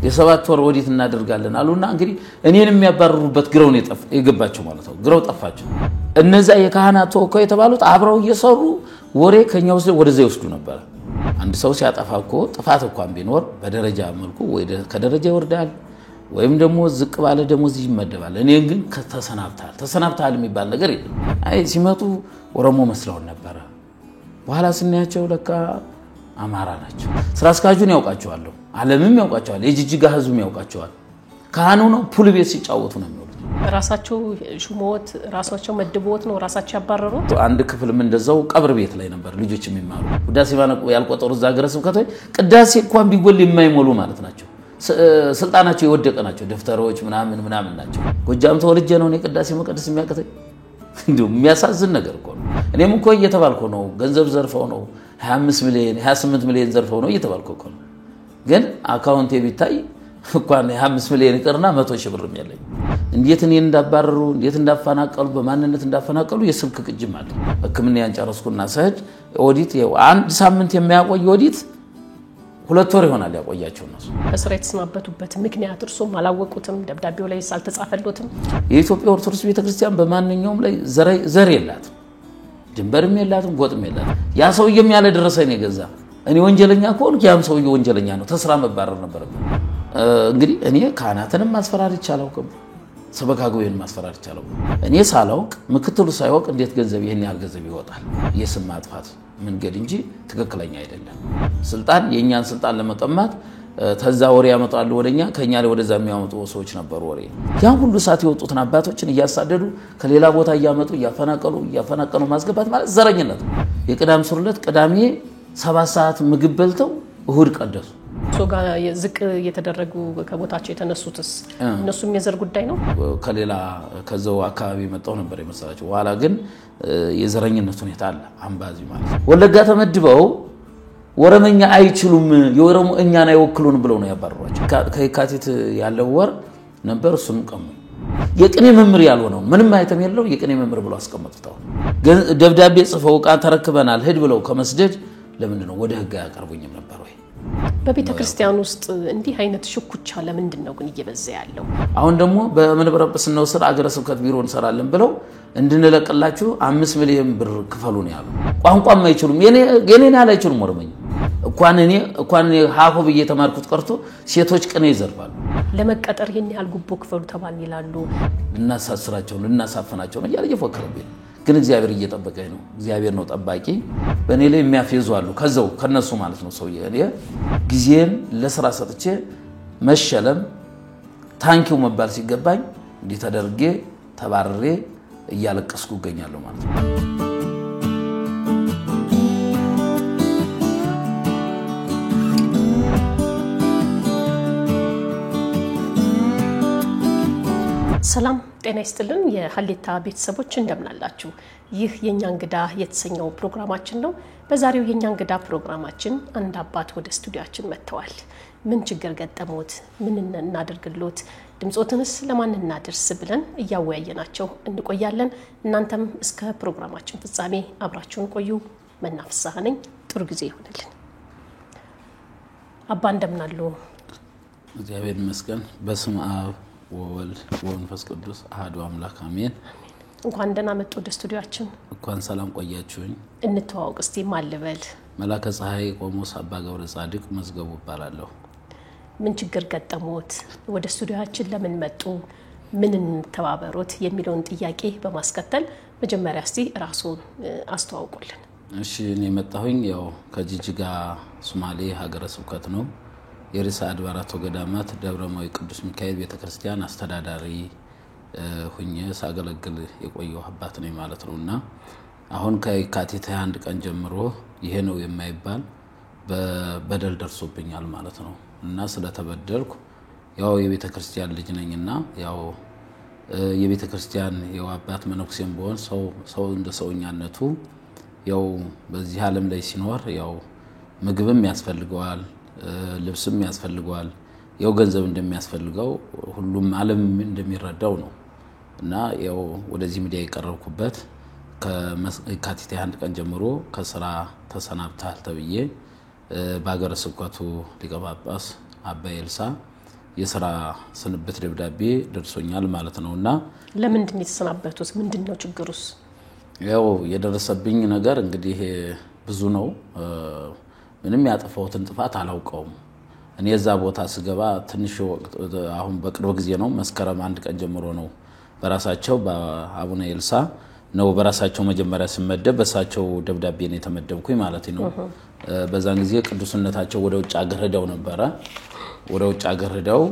የሰባት ወር ወዲት እናደርጋለን አሉና እንግዲህ እኔንም የሚያባረሩበት ግረው ነው የገባቸው ማለት ነው ግረው ጠፋቸው እነዛ የካህናት ተወካይ የተባሉት አብረው እየሰሩ ወሬ ከኛው ወደዛ ይወስዱ ነበር አንድ ሰው ሲያጠፋኮ ጥፋት እንኳን ቢኖር በደረጃ መልኩ ወይ ከደረጃ ይወርዳል ወይም ደግሞ ዝቅ ባለ ደሞዝ ይመደባል እኔ ግን ተሰናብታል የሚባል ነገር የለም አይ ሲመጡ ወረሞ መስለው ነበር በኋላ ስናያቸው ለካ አማራ ናቸው ስራ አስካጁን ያውቃቸዋል ዓለምም ያውቃቸዋል የጅጅጋ ህዝብም ያውቃቸዋል ካህኑ ነው ፑል ቤት ሲጫወቱ ነው የሚሉት ራሳቸው ሹሞት ራሳቸው መድቦት ነው ራሳቸው ያባረሩት አንድ ክፍልም እንደዛው ቀብር ቤት ላይ ነበር ልጆች የሚማሩ ቅዳሴ ባነቁ ያልቆጠሩ ዛገረ ስብከቶች ቅዳሴ እንኳን ቢጎል የማይሞሉ ማለት ናቸው ስልጣናቸው የወደቀ ናቸው ደፍተሮች ምናምን ናቸው ጎጃም ተወልጄ ነው ቅዳሴ መቀደስ የሚያቀተኝ እንደው የሚያሳዝን ነገር እኮ ነው እኔም እኮ እየተባልኩ ነው ገንዘብ ዘርፈው ነው 25 ሚሊዮን 28 ሚሊዮን ዘርፈው ነው እየተባልኩ እኮ ነው ግን አካውንቴ ቢታይ እንኳን 25 ሚሊዮን ይቀርና 100 ሺህ ብርም ያለኝ እንዴት እኔ እንዳባረሩ እንዴት እንዳፈናቀሉ በማንነት እንዳፈናቀሉ የስልክ ቅጅም አለ ህክምና ያንጨረስኩና ሰህድ ኦዲት አንድ ሳምንት የሚያቆይ ኦዲት 2 ወር ይሆናል ያቆያቸው ነው እስራ የተስማበቱበት ምክንያት እርሱም አላወቁትም ደብዳቤው ላይ ሳልተጻፈሉትም የኢትዮጵያ ኦርቶዶክስ ቤተክርስቲያን በማንኛውም ላይ ዘር የላትም ድንበርም የላትም ጎጥም የላትም ያ ሰውዬም ያለ ደረሰኝ የገዛ እኔ ወንጀለኛ ከሆንኩ ያም ሰውዬ ወንጀለኛ ነው ተስራ መባረር ነበርበት እንግዲህ እኔ ካህናትንም ማስፈራር ይቻላልኩም ሰበካጉን ማስፈራር ይቻላልኩም እኔ ሳላውቅ ምክትሉ ሳይወቅ እንዴት ገንዘብ ይሄን ያህል ገንዘብ ይወጣል የስም ማጥፋት መንገድ እንጂ ትክክለኛ አይደለም ስልጣን የኛን ስልጣን ለመቀማት ተዛ ወሬ ያመጣሉ ወደኛ ከኛ ላይ ወደዛ የሚያመጡ ሰዎች ነበሩ ወሬ ያን ሁሉ ሰዓት የወጡትን አባቶችን እያሳደዱ ከሌላ ቦታ እያመጡ እያፈናቀሉ ማስገባት ማለት ዘረኝነት የቅዳም ሱርለት ቅዳሜ 7 ሰዓት ምግብ በልተው እሁድ ቀደሱ ሶጋ ዝቅ እየተደረጉ ከቦታቸው የተነሱትስ እነሱም የዘር ጉዳይ ነው ከሌላ ከዛው አካባቢ መጣው ነበር የመሰላቸው ዋላ ግን የዘረኝነት ሁኔታ አለ አምባዚ ማለት ወለጋ ተመድበው ወረመኛ አይችሉም የወረሙ እኛን አይወክሉን ብለው ነው ያባረሯቸው ከየካቲት ያለው ወር ነበር እሱም ቀሙ የቅኔ መምህር ያልሆነው ምንም አይተም የለው የቅኔ መምህር ብለው አስቀመጡታው ደብዳቤ ጽፈው ቃ ተረክበናል ሄድ ብለው ከመስደድ ለምን ነው ወደ ህግ ያቀርቡኝም ነበር ወይ በቤተ ክርስቲያን ውስጥ እንዲህ አይነት ሽኩቻ ለምንድን ነው ግን እየበዛ ያለው አሁን ደግሞ በመንበረ ጵጵስናው ስር አገረ ስብከት ቢሮ እንሰራለን ብለው እንድንለቅላችሁ 5 ሚሊዮን ብር ክፈሉ ነው ያሉ ቋንቋም አይችሉም የኔን ያላይችሉም ወረመኝ እንኳን ሀፎ በየ ተማርኩት ቀርቶ ሴቶች ቅኔ ይዘርፋሉ ለመቀጠር ይሄን ያህል ጉቦ ክፈሉ ተባል ይላሉ እናሳስራቸው እናሳፈናቸው ነው እየፈከረብኝ ግን እግዚአብሔር እየጠበቀኝ ነው እግዚአብሔር ነው ጠባቂ በእኔ ላይ የሚያፈዙ አሉ ከዛው ከነሱ ማለት ነው ሰውዬ እኔ ጊዜን ለስራ ሰጥቼ መሸለም ታንኪው መባል ሲገባኝ እንዲተደርጌ ተባረሬ እያለቀስኩ ገኛለሁ ማለት ነው ሰላም ጤና ይስጥልን የሐሌታ ቤተሰቦች እንደምናላችሁ ይህ የኛ እንግዳ የተሰኘው ፕሮግራማችን ነው በዛሬው የኛ እንግዳ ፕሮግራማችን አንድ አባት ወደ ስቱዲዮአችን መጥተዋል ምን ችግር ገጠሞት ምን እናደርግሎት ድምጾትንስ ለማን እናደርስ ብለን እያወያየናቸው እንቆያለን እናንተም እስከ ፕሮግራማችን ፍጻሜ አብራችሁን ቆዩ መናፍሳህ ነኝ ጥሩ ጊዜ ይሁንልን አባ እንደምናሉ እግዚአብሔር ይመስገን በስመ አብ ወወልድ ወመንፈስ ቅዱስ አሐዱ አምላክ አሜን እንኳን ደህና መጡ ወደ ስቱዲዮአችን እንኳን ሰላም ቆያችሁኝ እንተዋወቅ እስቲ ማልበል መላከ ፀሐይ ቆሞስ አባ ገብረ ጻድቅ መዝገቡ ይባላለሁ ምን ችግር ገጠሞት ወደ ስቱዲዮአችን ለምን መጡ ምን እንተባበሩት የሚለውን ጥያቄ በማስከተል መጀመሪያ እስቲ ራስዎን አስተዋውቁልን እሺ እኔ መጣሁኝ ያው ከጂጂጋ ሶማሌ ሀገረ ስብከት ነው የርዕሰ አድባራት ወገዳማት ደብረማዊ ቅዱስ ሚካኤል ቤተክርስቲያን አስተዳዳሪ ሁኜ ሳገለግል የቆየው አባት ነኝ ማለት ነውና አሁን ከየካቲት 21 ቀን ጀምሮ ይሄ ነው የማይባል በበደል ደርሶብኛል ማለት ነው እና ስለተበደልኩ ያው የቤተክርስቲያን ልጅ ነኝና ያው የቤተክርስቲያን ያው አባት መነኩሴም ቢሆን ሰው እንደ ሰውኛነቱ ያው በዚህ ዓለም ላይ ሲኖር ያው ምግብም ያስፈልገዋል ልብስም ያስፈልገዋል ያው ገንዘብ እንደሚያስፈልገው ሁሉም ዓለም እንደሚረዳው ነው እና ያው ወደዚህ ሚዲያ የቀረብኩበት ከየካቲት 21 ቀን ጀምሮ ከስራ ተሰናብታል ተብዬ ባገረ ስብከቱ ሊቀ ጳጳስ አባ ኤልሳ የሥራ ስንብት ደብዳቤ ደርሶኛል ማለት ነውና ለምንድን ነው የተሰናበቱት? ምንድነው ችግሩስ? ያው የደረሰብኝ ነገር እንግዲህ ብዙ ነው። ምንም ያጠፋሁትን ጥፋት አላውቀውም። እኔ እዛ ቦታ ስገባ ትንሽ ወቅት አሁን በቅርብ ጊዜ ነው መስከረም 1 ቀን ጀምሮ ነው በራሳቸው በአቡነ ኤልሳ ነው በራሳቸው መጀመሪያ ሲመደብ በሳቸው ደብዳቤ ነው የተመደብኩኝ ማለት ነው። በዛን ጊዜ ቅዱስነታቸው ወደ ውጭ አገር ሄደው ነበር። ወደ ውጭ አገር ሄደው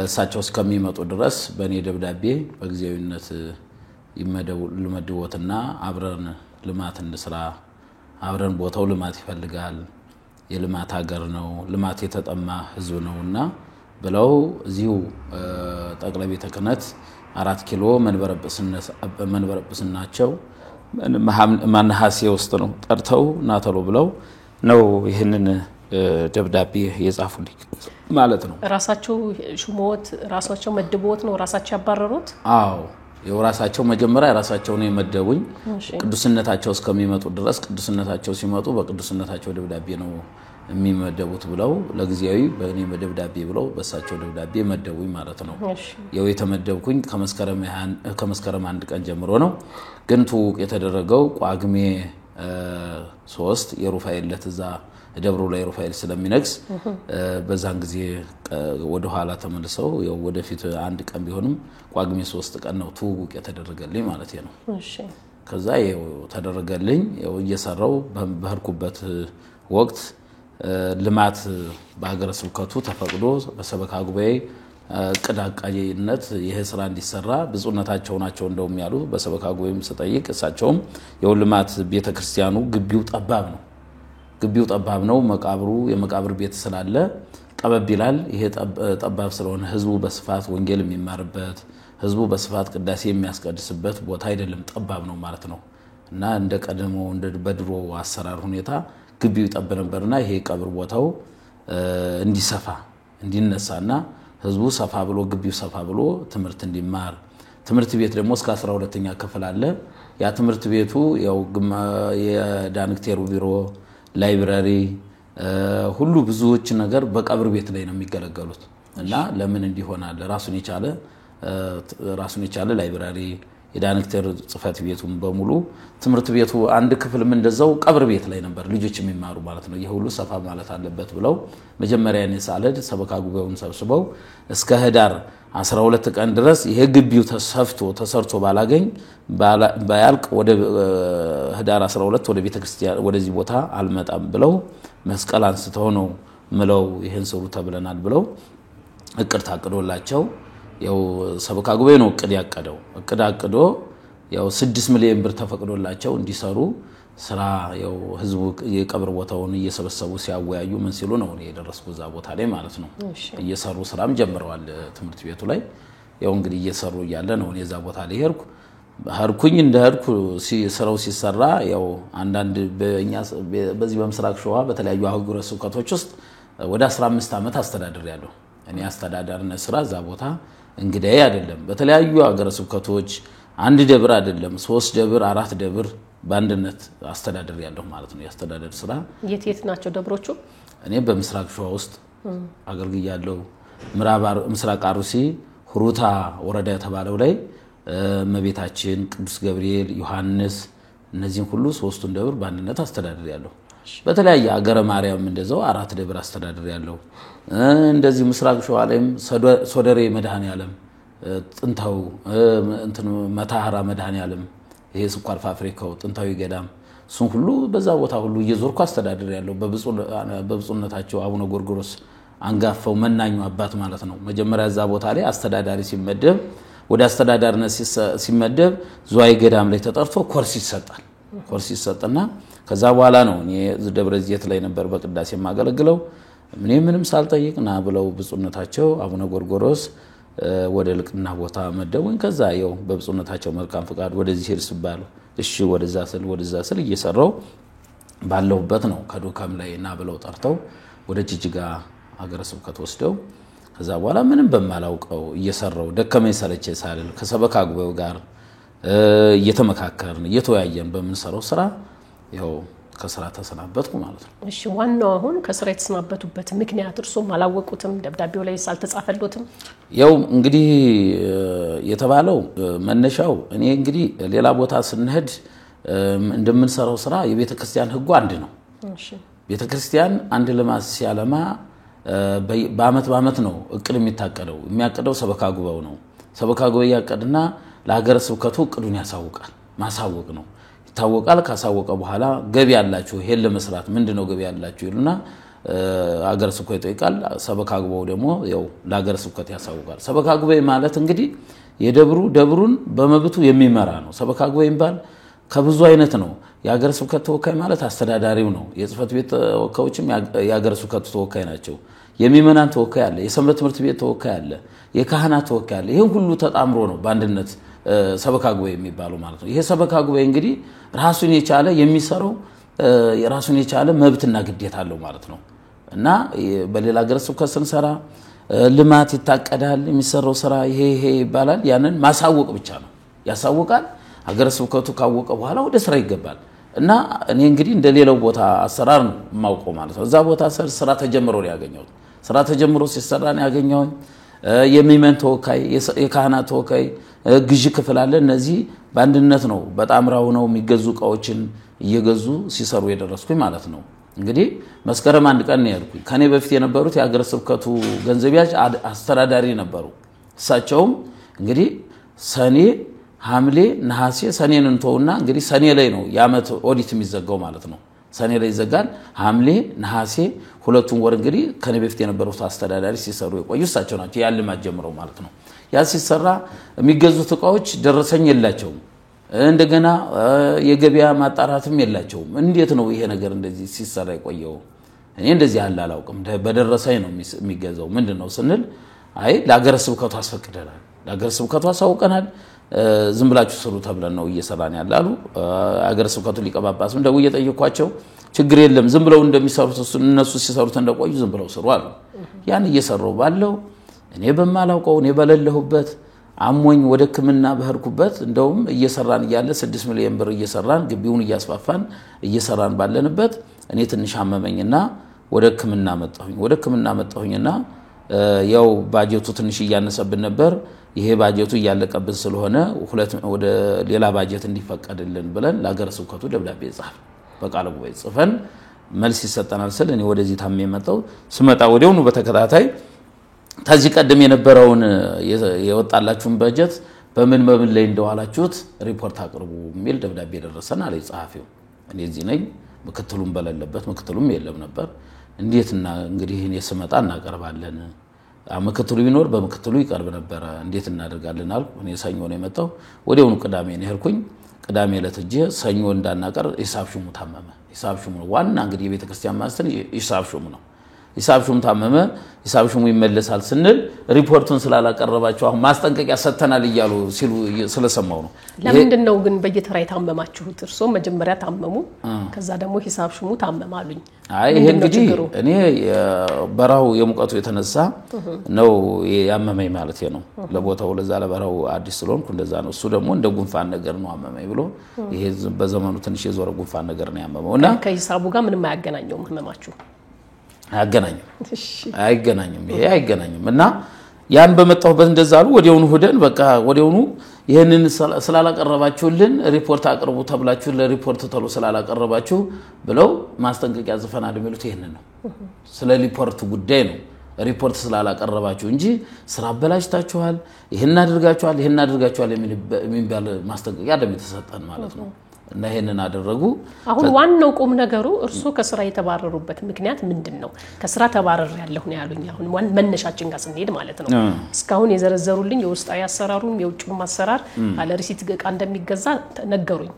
እሳቸው እስከሚመጡ ድረስ በእኔ ደብዳቤ በጊዜያዊነት ይመደቡትና አብረን ልማት እንስራ፣ አብረን ቦታው ልማት ይፈልጋል፣ የልማት ሀገር ነው፣ ልማት የተጠማ ህዝብ ነውና ብለው እዚሁ ጠቅላይ ቤተ ክህነት 4 ኪሎ መንበረ ጵጵስናቸው ነሐሴ ውስጥ ነው ጠርተው ናተሎ ብለው ነው ይሄንን ደብዳቤ የጻፉልኝ ማለት ነው። ራሳቸው ሹሞት ራሳቸው መድቦት ነው ራሳቸው ያባረሩት? አዎ የራሳቸው መጀመሪያ ራሳቸው ነው የመደቡኝ። ቅዱስነታቸው እስከሚመጡ ድረስ ቅዱስነታቸው ሲመጡ በቅዱስነታቸው ደብዳቤ ነው የሚመደቡት ብለው ለጊዜያዊ በእኔ ደብዳቤ ብለው በሳቸው ደብዳቤ መደቡኝ ማለት ነው። ያው የተመደብኩኝ ከመስከረም 1 ቀን ጀምሮ ነው። ግን ትውውቅ የተደረገው ጳጉሜ 3 የሩፋኤል ለተዛ ደብሩ ላይ ሩፋኤል ስለሚነግስ በዛን ጊዜ ወደ ኋላ ተመልሰው ያው ወደፊት 1 ቀን ቢሆንም ጳጉሜ 3 ቀን ነው ትውውቅ የተደረገልኝ ማለት ነው። ከዛ ያው ተደረገልኝ። ያው እየሰራው በህርኩበት ወቅት ልማት በሀገረ ስብከቱ ተፈቅዶ በሰበካ ጉባኤ ቅዳቃይነት ይሄ ስራ እንዲሰራ ብፁዕነታቸው ናቸው እንደውም ያሉ በሰበካ ጉባኤም ስጠይቅ እሳቸውም ያው ልማት ቤተክርስቲያኑ ግቢው ጠባብ ነው፣ መቃብሩ የመቃብር ቤት ስላለ ጠበብ ይላል። ይሄ ጠባብ ስለሆነ ህዝቡ በስፋት ወንጌል የሚማርበት ህዝቡ በስፋት ቅዳሴ የሚያስቀድስበት ቦታ አይደለም፣ ጠባብ ነው ማለት ነው። እና እንደ ቀደሞ እንደ በድሮ አሰራር ሁኔታ ግቢው ይጠብ ነበርና ይሄ ቀብር ቦታው እንዲሰፋ እንዲነሳና ህዝቡ ሰፋ ብሎ ግቢው ሰፋ ብሎ ትምህርት እንዲማር ትምህርት ቤት ደግሞ እስከ 12ኛ ክፍል አለ። ያ ትምህርት ቤቱ ያው የዳይሬክተሩ ቢሮ ላይብራሪ ሁሉ ብዙዎች ነገር በቀብር ቤት ላይ ነው የሚገለገሉት እና ለምን እንዲሆናል ራሱን የቻለ ላይብራሪ የዳይሬክተር ጽፈት ቤቱን በሙሉ ትምህርት ቤቱ አንድ ክፍልም እንደዛው ቀብር ቤት ላይ ነበር ልጆች የሚማሩ ማለት ነው። ይሁሉ ሰፋ ማለት አለበት ብለው መጀመሪያ የሳለድ ሰበካ ጉባኤውን ሰብስበው እስከ ህዳር 12 ቀን ድረስ ይሄ ግቢው ተሰርቶ ባያልቅ ወደ ህዳር 12 ወደ ቤተክርስቲያን ወደዚህ ቦታ አልመጣም ብለው መስቀል አንስተው ነው ምለው ይሄን ሰሩ ተብለናል ብለው እቅድ ታቅዶላቸው ያው ሰበካ ጉባኤ ነው እቅድ አቅዶ ያው 6 ሚሊዮን ብር ተፈቅዶላቸው እንዲሰሩ ስራ ያው ህዝቡ የቀብር ቦታውን እየሰበሰቡ ሲያወያዩ ምን ሲሉ ነው የደረስኩ ዛ ቦታ ላይ ማለት ነው። እየሰሩ ስራም ጀምረዋል ትምህርት ቤቱ ላይ ያው እንግዲህ እየሰሩ ያለ ነው እዛ ቦታ ላይ ሄርኩኝ እንደሄርኩ ስራው ሲሰራ ያው አንዳንድ በዚህ በምስራቅ ሸዋ በተለያዩ አህጉረ ስብከቶች ውስጥ ወደ 15 ዓመት አስተዳድሬያለሁ። እኔ አስተዳዳሪነት ስራ ዛ ቦታ እንግዲህ አይደለም በተለያዩ አገረ ስብከቶች አንድ ደብር አይደለም 3 ደብር 4 ደብር ባንድነት አስተዳድሬያለሁ ማለት ነው። ያስተዳደር ስራ የት ናቸው ደብሮቹ? እኔ በምስራቅ ሸዋ ውስጥ አገልግያለሁ። ምስራቅ አሩሲ ሁሩታ ወረዳ የተባለው ላይ እመቤታችን ቅዱስ ገብርኤል ዮሐንስ እነዚህን ሁሉ 3ቱን ደብር ባንድነት አስተዳድሬያለሁ። በተለያየ አገረ ማርያም እንደዛው 4 ደብር አስተዳድሬያለሁ። እንደዚህ ምስራቅ ሸዋ ላይም ሶደሬ መድኃኔዓለም ጥንታው መታሃራ መድኃኔዓለም ይሄ ስኳር ፋብሪካው ጥንታዊ ገዳም እሱን ሁሉ በዛ ቦታ ሁሉ እየዞርኩ አስተዳድሬያለሁ። በብፁዕነታቸው አቡነ ጎርጎሮስ አንጋፋው መናኙ አባት ማለት ነው። መጀመሪያ እዛ ቦታ ላይ አስተዳዳሪ ሲመደብ ወደ አስተዳዳሪነት ሲመደብ ዙዋይ ገዳም ላይ ተጠርቶ ኮርስ ይሰጣልና ከዛ በኋላ ነው እኔ ደብረ ዘይት ላይ ነበር በቅዳሴ ማገለግለው። ምንም ሳልጠይቅና ብለው ብፁዕነታቸው አቡነ ጎርጎሮስ ወደ ልቅና ቦታ መደቡኝ። ከዛ ያው በብፁዕነታቸው መልካም ፍቃድ ወደዚህ ሄድ ሲባሉ እሺ ወደዛ ስል እየሰራው ባለውበት ነው ከዶካም ላይ እና ብለው ጠርተው ወደ ጅጅጋ ሀገረ ስብከት ወስደው ከዛ በኋላ ምንም በማላውቀው እየሰራው ደከመኝ ሰለቸ ሳልል ከሰበካ ጉባኤው ጋር እየተመካከርን እየተወያየን በመንሰራው ስራ ያው ከስራ ተሰናበትኩ ማለት ነው። እሺ ዋናው አሁን ከስራ የተሰናበቱበት ምክንያት እርሶም አላወቁትም ደብዳቤው ላይ ሳልተጻፈልዎትም? ያው እንግዲህ የተባለው መነሻው እኔ እንግዲህ ሌላ ቦታ ስንሄድ እንደምንሰራው ስራ የቤተክርስቲያን ህጉ አንድ ነው። እሺ ቤተክርስቲያን አንድ ልማት ሲያለማ በአመት ነው እቅድ የሚያቀደው ሰበካ ጉባኤው ነው። ሰበካ ጉባኤው ያቀድና ለሀገረ ስብከቱ እቅዱን ያሳውቃል። ማሳወቅ ነው ይታወቃል። ካሳወቀ በኋላ ገቢ ያላችሁ ይሄን ለመስራት ምንድነው ገቢ ያላችሁ ይሉና ሀገረ ስብከቱ ይጠይቃል። ሰበካ ጉባኤው ደግሞ ያው ለሀገረ ስብከቱ ያሳውቃል። ሰበካ ጉባኤ ማለት እንግዲህ ደብሩን በመብቱ የሚመራ ነው። ሰበካ ጉባኤ ይባል ከብዙ አይነት ነው። የሀገረ ስብከቱ ተወካይ ማለት አስተዳዳሪው ነው። የጽፈት ቤት ተወካዮችም የሀገረ ስብከቱ ተወካይ ናቸው። የሚመናን ተወካይ አለ፣ የሰንበት ትምህርት ቤት ተወካይ አለ፣ የካህናት ተወካይ አለ። ይሄ ሁሉ ተጣምሮ ነው በአንድነት ሰበካ ጉባኤ የሚባለው ማለት ነው። ይሄ ሰበካ ጉባኤ እንግዲህ ራሱን የቻለ የሚሰራው ራሱን የቻለ መብትና ግዴታ አለው ማለት ነው። እና በሌላ ሀገረ ስብከት ስንሰራ ልማት ይታቀዳል፣ የሚሰራው ስራ ይሄ ይባላል። ያንን ማሳወቅ ብቻ ነው። ያሳውቃል። ሀገረ ስብከቱ ካወቀ በኋላ ወደ ስራ ይገባል። እና እኔ እንግዲህ እንደሌላው ቦታ አሰራር ነው የማውቀው ማለት ነው። እዛ ቦታ ስራ ተጀምሮ ነው ያገኘው። ስራ ተጀምሮ ሲሰራ ነው ያገኘው። የሚመን ተወካይ፣ የካህናት ተወካይ፣ ግዢ ክፍል አለ። እነዚህ በአንድነት ነው በጣምራው ነው የሚገዙ እቃዎችን እየገዙ ሲሰሩ የደረስኩኝ ማለት ነው። እንግዲህ መስከረም አንድ ቀን ነው ያልኩኝ። ከኔ በፊት የነበሩት የሀገረ ስብከቱ ገንዘብ ያዥ አስተዳዳሪ ነበሩ። እሳቸውም እንግዲህ ሰኔ ሐምሌ ነሐሴ ሰኔን እንተውና እንግዲህ ሰኔ ላይ ነው የዓመት ኦዲት የሚዘጋው ማለት ነው። ሰኔ ላይ ይዘጋል። ሐምሌ ነሐሴ ሁለቱን ወር እንግዲህ ከኔ በፊት የነበሩት አስተዳዳሪ ሲሰሩ የቆዩ እሳቸው ናቸው። ያን ልማት ጀምረው ማለት ነው። ያ ሲሰራ የሚገዙት እቃዎች ደረሰኝ የላቸውም። እንደገና የገበያ ማጣራትም የላቸውም። እንዴት ነው ይሄ ነገር እንደዚህ ሲሰራ የቆየው? እኔ እንደዚህ አላውቅም። በደረሰኝ ነው የሚገዛው። ምንድነው ስንል አይ ለሀገረ ስብከቱ አስፈቅደናል፣ ለሀገረ ስብከቱ አሳውቀናል፣ ዝም ብላችሁ ስሩ ተብለን ነው እየሰራን ያላሉ። ሀገረ ስብከቱ ሊቀ ጳጳስም ደው እየጠየኳቸው ችግር የለም ዝም ብለው እንደሚሰሩት እነሱ ሲሰሩት እንደቆዩ ዝም ብለው ስሩ አሉ። ያን እየሰሩ ባለው እኔ በማላውቀው እኔ በለለሁበት አሞኝ ወደ ሕክምና በህርኩበት እንደውም እየሰራን ያለ 6 ሚሊዮን ብር እየሰራን ግቢውን እያስፋፋን እየሰራን ባለንበት እኔ ትንሽ አመመኝና ወደ ሕክምና መጣሁኝና ያው ባጀቱ ትንሽ እያነሰብን ነበር። ይሄ ባጀቱ እያለቀብን ስለሆነ ወደ ሌላ ባጀት እንዲፈቀድልን ብለን ለሀገረ ስብከቱ ደብዳቤ ጻፍን። በቃለ ጉባኤ ጽፈን መልስ ይሰጠናል ስል እኔ ወደዚህ ታሜ መጣው። ስመጣ ወዲያውኑ በተከታታይ ታዚህ ቀደም የነበረውን የወጣላችሁን ባጀት በምን ላይ እንደዋላችሁት ሪፖርት አቅርቡ የሚል ደብዳቤ ደረሰን አለ ጻፊው። እኔ እዚህ ነኝ፣ ምክትሉም በለለበት ምክትሉም የለም ነበር። እንዴትና እንግዲህ እኔ ስመጣ እናቀርባለን፣ ምክትሉ ቢኖር በምክትሉ ይቀርብ ነበር፣ እንዴት እናደርጋለን አልኩ። እኔ ሰኞ ነው የመጣው። ወዲያውኑ ቅዳሜ ነው ሄድኩኝ። ቅዳሜ ዕለት እጄ ሰኞ እንዳናቀር ሂሳብ ሹሙ ታመመ። ሂሳብ ሹሙ ነው ዋና እንግዲህ የቤተክርስቲያን ማስተን ሂሳብ ሹሙ ነው። ሂሳብ ሹሙ ታመመ። ሂሳብ ሹሙ ይመለሳል ስንል ሪፖርቱን ስላላቀረባችሁ አሁን ማስጠንቀቂያ ሰጥተናል እያሉ ሲሉ ስለሰማው ነው። ለምንድን ነው ግን በየተራ የታመማችሁት? እርሶ መጀመሪያ ታመሙ፣ ከዛ ደግሞ ሂሳብ ሹሙ ታመማሉኝ። አይ ይሄ እንግዲህ እኔ በራው የሙቀቱ የተነሳ ነው ያመመኝ ማለት ነው። ለቦታው ለዛ ለበራው አዲስ ስለሆንኩ እንደዛ ነው። እሱ ደግሞ እንደ ጉንፋን ነገር ነው አመመኝ ብሎ ይሄ በዘመኑ ትንሽ የዞረ ጉንፋን ነገር ነው ያመመውና ከሂሳቡ ጋር ምንም አያገናኘውም ህመማችሁ? አይገናኝም። ይሄ አይገናኝም። እና ያን በመጣሁበት እንደዛሉ ወዲያውኑ ሆደን በቃ ወዲያውኑ ይሄንን ስላላቀረባችሁልን ሪፖርት አቅርቡ ተብላችሁ ለሪፖርት ተሎ ስላላቀረባችሁ ብለው ማስጠንቀቂያ ጽፈናል የሚሉት ይሄንን ነው። ስለ ሪፖርት ጉዳይ ነው። ሪፖርት ስላላቀረባችሁ እንጂ ስራ አበላሽታችኋል፣ ይሄን አድርጋችኋል የሚባል ማስጠንቀቂያ እንደሚተሰጠን ማለት ነው። እና ይሄንን አደረጉ። አሁን ዋናው ቁም ነገሩ እርሱ ከስራ የተባረሩበት ምክንያት ምንድነው? ከስራ ተባረር ያለሁ ነው ያሉኝ። አሁን መነሻችን ጋር ስንሄድ ማለት ነው እስካሁን የዘረዘሩልኝ የውስጣዊ አሰራሩም የውጭም አሰራር አለ ሪሲት ዕቃ እንደሚገዛ ነገሩኝ።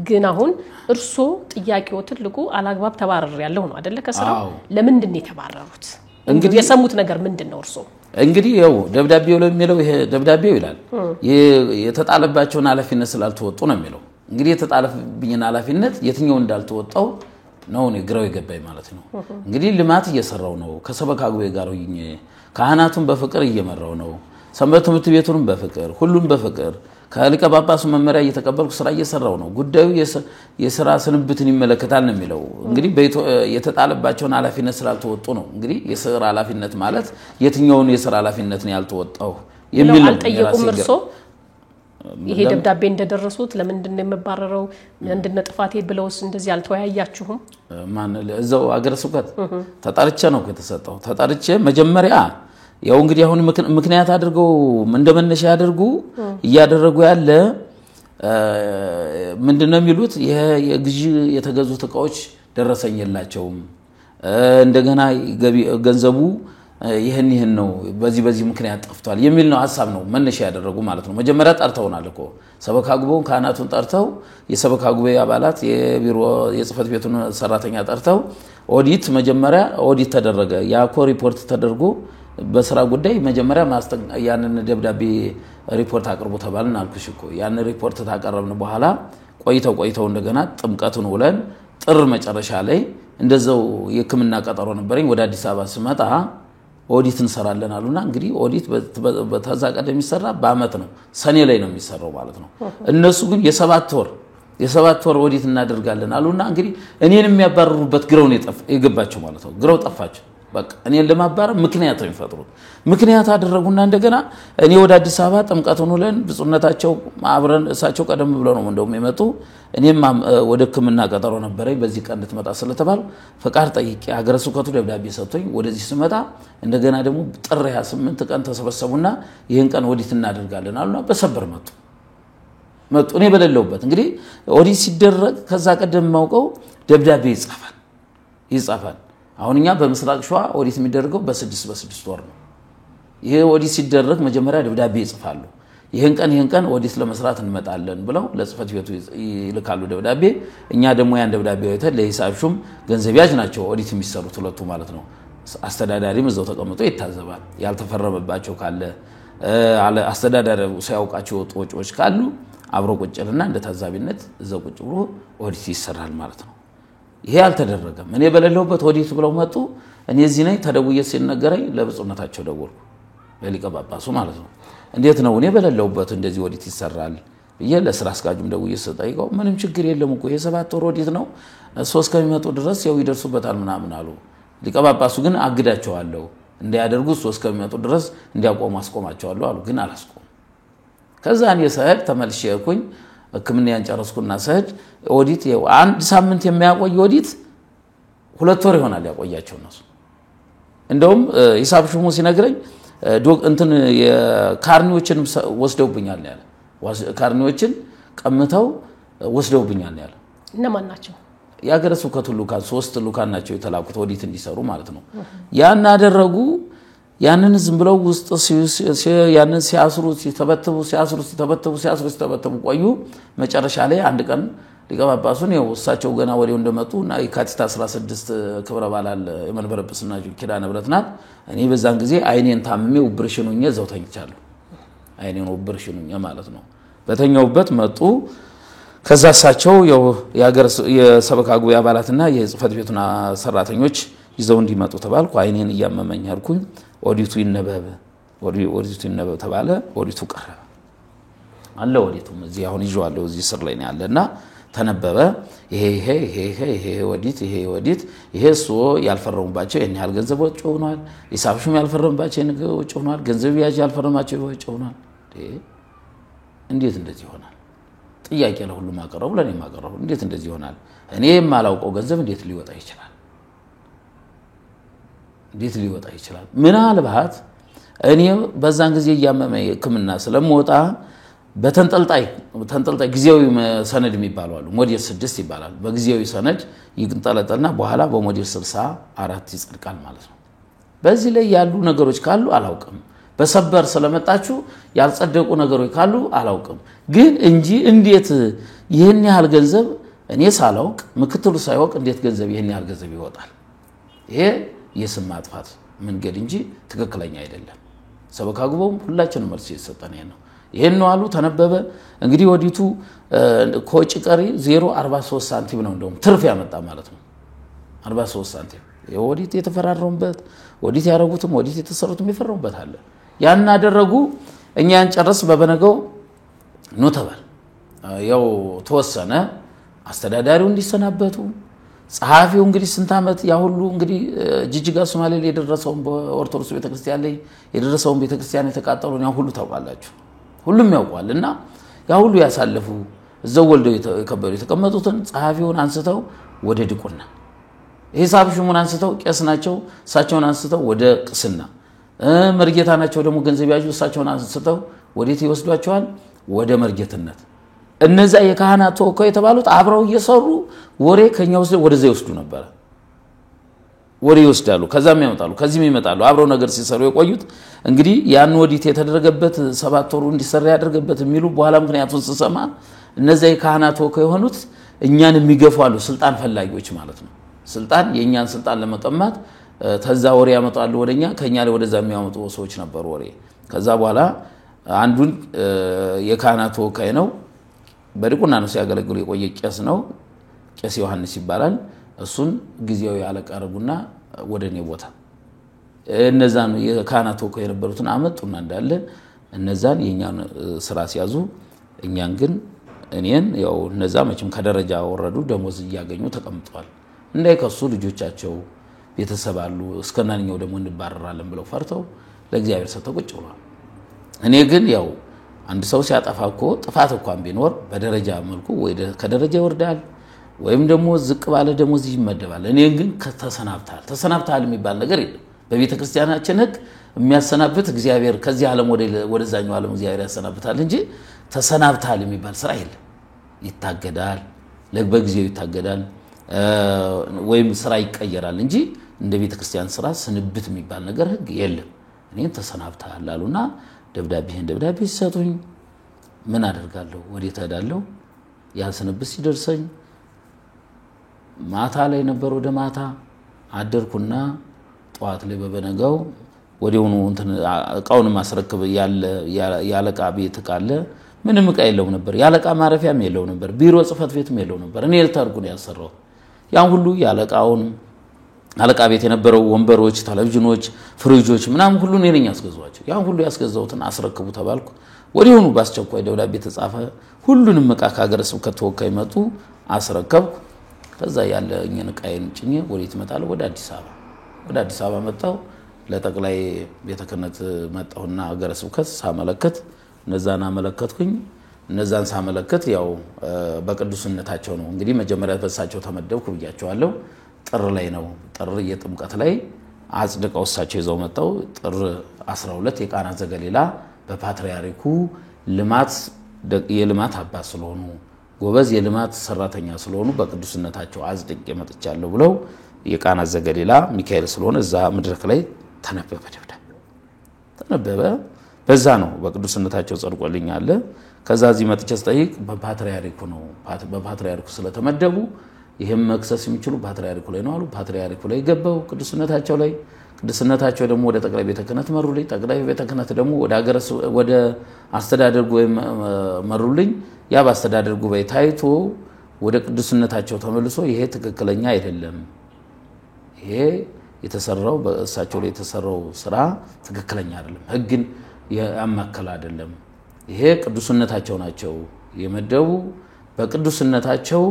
ግን አሁን እርሱ ጥያቄው ትልቁ አላግባብ ተባረር ያለሁ ነው አይደለ? ከስራው ለምንድን ነው የተባረሩት? እንግዲህ የሰሙት ነገር ምንድነው? እርሱ እንግዲህ ያው ደብዳቤው ላይ የሚለው ይሄ ደብዳቤው ይላል የተጣለባቸውን ኃላፊነት ስላልተወጡ ነው የሚለው። እንግዲህ የተጣለብኝን ኃላፊነት የትኛው እንዳልተወጣው ነው እኔ ግራው የገባኝ ማለት ነው። እንግዲህ ልማት እየሰራው ነው፣ ከሰበካ ጉባኤ ጋር ሆኜ ካህናቱን በፍቅር እየመራው ነው፣ ሰንበት ትምህርት ቤቱንም በፍቅር ሁሉም በፍቅር ከሊቀ ጳጳሱ መመሪያ እየተቀበልኩ ስራ እየሰራው ነው። ጉዳዩ የሥራ ስንብትን ይመለከታል ነው የሚለው። እንግዲህ የተጣለባቸውን ኃላፊነት ስላልተወጡ ነው። እንግዲህ የሥራ ኃላፊነት ማለት የትኛውን የሥራ ኃላፊነት ነው ያልተወጣው የሚል ነው። አልጠየቁም እርሶ ይሄ ደብዳቤ እንደደረሱት ለምንድን ነው የመባረረው ምንድነው ጥፋቴ ብለውስ እንደዚህ አልተወያያችሁም? ማን ለዛው አገረ ስብከት ተጣርቼ ነው የተሰጠው። ተጣርቼ መጀመሪያ ያው እንግዲህ አሁን ምክንያት አድርገው እንደመነሻ ያደርጉ እያደረጉ ያለ ምንድነው የሚሉት የግዢ የተገዙት ዕቃዎች ደረሰኝ የላቸውም እንደገና ገንዘቡ ይሄን ነው በዚህ ምክንያት ጠፍቷል የሚል ነው ሐሳብ ነው መነሻ ያደረጉ ማለት ነው። መጀመሪያ ጠርተውናል እኮ ሰበካ ጉባኤውን ካህናቱን ጠርተው የሰበካ ጉባኤ አባላት የቢሮ የጽፈት ቤቱን ሰራተኛ ጠርተው ኦዲት መጀመሪያ ኦዲት ተደረገ። ያኮ ሪፖርት ተደርጎ በስራ ጉዳይ መጀመሪያ ያንን ደብዳቤ ሪፖርት አቅርቡ ተባልን አልኩሽ እኮ። ያን ሪፖርት ታቀረብን በኋላ ቆይተው እንደገና ጥምቀቱን ውለን ጥር መጨረሻ ላይ እንደዛው የሕክምና ቀጠሮ ነበረኝ። ወደ አዲስ አበባ ስመጣ ኦዲት እንሰራለን አሉና እንግዲህ ኦዲት በተዛ ቀደም የሚሰራ በአመት ነው ሰኔ ላይ ነው የሚሰራው ማለት ነው። እነሱ ግን የሰባት ወር ኦዲት እናደርጋለን አሉና እንግዲህ እኔን የሚያባርሩበት ግረው ነው የገባቸው ማለት ነው። ግረው ጠፋቸው። በቃ እኔን ለማባረር ምክንያት ነው የሚፈጥሩት። ምክንያት አደረጉና እንደገና እኔ ወደ አዲስ አበባ ጥምቀቱን ውለን ብፁዕነታቸው አብረን እሳቸው ቀደም ብለው ነው እንደውም የመጡ። እኔም ወደ ሕክምና ቀጠሮ ነበረኝ በዚህ ቀን እንድትመጣ ስለተባለ ፈቃድ ጠይቄ ሀገረ ስብከቱ ደብዳቤ ሰጥቶኝ ወደዚህ ስመጣ እንደገና ደግሞ ጥር 28 ቀን ተሰበሰቡና ይሄን ቀን ኦዲት እናደርጋለን አሉና በሰበር መጡ እኔ በሌለውበት። እንግዲህ ኦዲት ሲደረግ ከዛ ቀደም ማውቀው ደብዳቤ ይጻፋል። አሁንኛ በምስራቅ ሸዋ ኦዲት የሚደረገው በ6 ወር ነው። ይሄ ኦዲት ሲደረግ መጀመሪያ ደብዳቤ ይጽፋሉ። ይሄን ቀን ኦዲት ለመስራት እንመጣለን ብለው ለጽፈት ቤቱ ይልካሉ ደብዳቤ። እኛ ደግሞ ያን ደብዳቤ አይተን ለሂሳብ ሹም ገንዘብ ያዥ ናቸው ኦዲት የሚሰሩት ሁለቱ ማለት ነው። አስተዳዳሪም እዛው ተቀምጦ ይታዘባል። ያልተፈረመባቸው ካለ አስተዳዳሪው ሲያውቃቸው ወጪዎች ካሉ አብሮ ቁጭልና እንደ ታዛቢነት እዛው ቁጭ ብሎ ኦዲት ይሰራል ማለት ነው። ይሄ አልተደረገም። እኔ በሌለውበት ኦዲት ብለው መጡ። እኔ እዚህ ነኝ ተደውዬ ሲነገረኝ ለብፁዕነታቸው ደወልኩ ለሊቀ ጳጳሱ ማለት ነው። እንዴት ነው እኔ በሌለውበት እንደዚህ ኦዲት ይሰራል ብዬ ለስራ አስኪያጁም ደውዬ ስጠይቀው ምንም ችግር የለም እኮ የ7 ወር ኦዲት ነው 3 ከሚመጡ ድረስ ያው ይደርሱበታል ምናምን አሉ። ሊቀ ጳጳሱ ግን አግዳቸዋለሁ እንዲያደርጉ 3 ከሚመጡ ድረስ እንዲያቆሙ አስቆማቸዋለሁ አሉ። ግን አላስቆም። ከዛ እኔ ሰዓት ተመልሼ እኩኝ ሕክምና ያንጨረስኩና ሰዓት ኦዲት ያው 1 ሳምንት የሚያቆይ ኦዲት 2 ወር ይሆናል ያቆያቸው ነው። እንደውም ሂሳብ ሹሙ ሲነግረኝ እንትን የካርኒዎችን ወስደውብኛል ያለ ካርኒዎችን ቀምተው ወስደውብኛል ያለ እነማን ናቸው? ያገረ ስብከቱ ሉካን 3 ሉካን ናቸው የተላኩት ኦዲት እንዲሰሩ ማለት ነው። ያን አደረጉ። ያንን ዝም ብለው ውስጥ ያንን ሲያስሩት ሲተበተቡ ቆዩ። መጨረሻ ላይ አንድ ቀን ሊቀ ጳጳሱን ያው እሳቸው ገና ወዲያው እንደመጡና የካቲት 16 ክብረ በዓል የመንበረ ጵጵስና ኪዳነ ምሕረት ናት። እኔ በዛን ጊዜ አይኔን ታምሜ ኦፕሬሽን ሆኜ እዛው ተኝቻለሁ። አይኔን ኦፕሬሽን ሆኜ ማለት ነው። በተኛውበት መጡ። ከዛ እሳቸው ያው የሰበካ ጉባኤ አባላትና የጽፈት ቤቱና ሰራተኞች ይዘው እንዲመጡ ተባልኩ። አይኔን እያመመኝ አልኩኝ። ኦዲቱ ይነበብ ተባለ። ኦዲቱ ቀረበ አለ። ኦዲቱም እዚህ አሁን ይዤዋለሁ እዚህ ስር ላይ ነው ያለና ተነበበ። ይሄ ኦዲት እሱ ያልፈረሙባቸው የኛ ያህል ገንዘብ ወጪ ሆኗል። ሂሳብ ሹም ያልፈረሙባቸው የነገ ወጪ ሆኗል። ገንዘብ ያዥ ያልፈረማቸው ወጪ ሆኗል። እንዴት እንደዚህ ይሆናል? ጥያቄ ለሁሉም አቀረቡ፣ ለኔም አቀረቡ። እንዴት እንደዚህ ይሆናል? እኔ የማላውቀው ገንዘብ እንዴት ሊወጣ ይችላል? ምናልባት እኔ በዛን ጊዜ ያመመኝ ሕክምና ስለምወጣ በተንጠልጣይ ጊዜያዊ ሰነድ የሚባሉ አሉ። ሞዴል 6 ይባላል። በጊዜያዊ ሰነድ ይንጠለጠልና በኋላ በሞዴል 64 ይጸድቃል ማለት ነው። በዚህ ላይ ያሉ ነገሮች ካሉ አላውቅም። በሰበር ስለመጣችሁ ያልጸደቁ ነገሮች ካሉ አላውቅም። ግን እንጂ እንዴት ይሄን ያህል ገንዘብ እኔ ሳላውቅ ምክትሉ ሳይወቅ እንዴት ገንዘብ ይሄን ያህል ገንዘብ ይወጣል? ይሄ የስም ማጥፋት መንገድ እንጂ ትክክለኛ አይደለም። ሰበካ ጉባኤው ሁላችንም መልስ እየሰጠን ነው። ይሄን ነው አሉ። ተነበበ። እንግዲህ ኦዲቱ ከወጪ ቀሪ 0.43 ሳንቲም ነው እንደውም ትርፍ ያመጣ ማለት ነው። 43 ሳንቲም የኦዲት የተፈራረሙበት ኦዲት ያደረጉትም ኦዲት የተሰሩትም የፈረሙበት አለ። ያን አደረጉ። እኛን ጨርስ በበነገው ነው ተባለ። ያው ተወሰነ አስተዳዳሪው እንዲሰናበቱ ጸሐፊው እንግዲህ ስንት ዓመት ያ ሁሉ እንግዲህ ጅጅጋ ሶማሌ ላይ የደረሰውን በኦርቶዶክስ ቤተክርስቲያን ላይ የደረሰውን ቤተክርስቲያን የተቃጠሉን ያ ሁሉ ታውቃላችሁ ሁሉም ያውቃልና ያ ሁሉ ያሳለፉ እዛው ወልደው የከበሩ የተቀመጡትን ጸሐፊውን አንስተው ወደ ድቁና ሂሳብ ሹሙን አንስተው ቄስ ናቸው እሳቸውን አንስተው ወደ ቅስና መርጌታ ናቸው ደግሞ ገንዘብ ያዡ እሳቸውን አንስተው ወዴት ይወስዷቸዋል ወደ መርጌትነት እነዛ የካህናት ተወካይ የተባሉት አብረው እየሰሩ ወሬ ከኛው ወደዛ ይወስዱ ነበር ወሬ ይወስዳሉ ከዛም ያመጣሉ ከዚህም ይመጣሉ አብረው ነገር ሲሰሩ የቆዩት እንግዲህ ያን ወዲት የተደረገበት 7 ወሩ እንዲሰራ ያደረገበት የሚሉ በኋላ ምክንያቱን ተሰማ እነዛ የካህናት ተወካይ የሆኑት እኛን የሚገፋሉ ስልጣን ፈላጊዎች ማለት ነው ስልጣን የኛን ስልጣን ለመቀማት ተዛ ወሬ ያመጣሉ ወደኛ ከኛ ላይ ወደዛ የሚያመጡ ሰዎች ነበሩ ወሬ ከዛ በኋላ አንዱን የካህናት ተወካይ ነው በድቁና ነው ሲያገለግሉ የቆየ ቄስ ነው ቄስ ዮሐንስ ይባላል እሱን ጊዜያዊ አለቃረቡና ወደኔ ቦታ እነዛን የካህናት ተወካይ የነበሩትን አመጡና እንዳለ እነዛን የኛን ስራ ሲያዙ እኛን ግን እኔን ያው እነዛ መቼም ከደረጃ ወረዱ ደሞዝ ያገኙ ተቀምጠዋል እንዳይከሱ ልጆቻቸው ቤተሰባሉ እስከናኛው ደግሞ እንባረራለን ብለው ፈርተው ለእግዚአብሔር ሰጥተው ቁጭ ብለዋል እኔ ግን ያው አንድ ሰው ሲያጠፋኮ ጥፋት እንኳን ቢኖር በደረጃ መልኩ ወይ ከደረጃ ይወርዳል ወይም ደግሞ ዝቅ ባለ ደሞዝ ይመደባል እኔ ግን ተሰናብታል የሚባል ነገር የለም በቤተክርስቲያናችን ህግ የሚያሰናብት እግዚአብሔር ከዚህ ዓለም ወደዛኛው ዓለም እግዚአብሔር ያሰናብታል እንጂ ተሰናብታል የሚባል ስራ የለም ይታገዳል ለበግዚያው ይታገዳል ወይም ስራ ይቀየራል እንጂ እንደ ቤተክርስቲያን ስራ ስንብት የሚባል ነገር ህግ የለም እኔን ተሰናብታል አሉና ደብዳቤ ሲሰጡኝ ምን አደርጋለሁ ወዴት ሄዳለሁ ያ ስንብት ሲደርሰኝ ማታ ላይ ነበር ወደ ማታ አደርኩና ጧት ላይ በበነጋው ወዲያውኑ እንትን እቃውን ማስረከብ ያለቃ ቤት ካለ ምንም እቃ የለው ነበር ያለቃ ማረፊያም የለው ነበር ቢሮ ጽፈት ቤትም የለው ነበር እኔ ልታርጉ ነው ያሰራው ያን ሁሉ ያለቃውን አለቃ ቤት የነበረው ወንበሮች ቴሌቪዥኖች ፍሪጆች ምናምን ሁሉ እኔ ነኝ ያስገዛዋቸው ያን ሁሉ ያስገዛውትን አስረክቡ ተባልኩ ወዲያውኑ ባስቸኳይ ደብዳቤ ተጻፈ ሁሉንም እቃ ከሀገረ ስብከት ተወካይ መጡ አስረከብኩ ከዛ ያለኝን እቃዬን ጭኜ ወዴት መጣለሁ ወደ አዲስ አበባ መጣሁ ለጠቅላይ ቤተ ክህነት መጣሁና ሀገረ ስብከት ሳመለከት እነዛን አመለከትኩኝ እነዛን ሳመለከት ያው በቅዱስነታቸው ነው እንግዲህ መጀመሪያ በሳቸው ተመደብኩ ብያቸዋለሁ ጥር ላይ ነው ጥር የጥምቀት ላይ አጽድቀው እሳቸው ይዘው መጣው ጥር 12 የቃና ዘገሊላ በፓትርያርኩ የልማት አባት ስለሆኑ ጎበዝ የልማት ሰራተኛ ስለሆኑ በቅዱስነታቸው አጽድቄ መጥቻለሁ ብለው የቃና ዘገሊላ ሚካኤል ስለሆነ እዛ መድረክ ላይ ተነበበ በዛ ነው በቅዱስነታቸው ጸድቆልኛል ከዛ እዚህ መጥቼ ስጠይቅ በፓትርያርኩ ነው በፓትርያርኩ ስለተመደቡ ይሄም መክሰስ የሚችሉ ፓትርያርኩ ላይ ነው አሉ ፓትርያርኩ ላይ ገባው ቅዱስነታቸው ደግሞ ወደ ጠቅላይ ቤተ ክህነት መሩልኝ ጠቅላይ ቤተ ክህነት ደግሞ ወደ አስተዳደር ጉባኤ መሩልኝ ያ በአስተዳደር ጉባኤ ታይቶ ወደ ቅዱስነታቸው ተመልሶ ይሄ ትክክለኛ አይደለም ይሄ የተሰራው በእሳቸው ላይ የተሰራው ስራ ትክክለኛ አይደለም ህግን ያማከለ አይደለም ይሄ ቅዱስነታቸው ናቸው የመደቡ በቅዱስነታቸው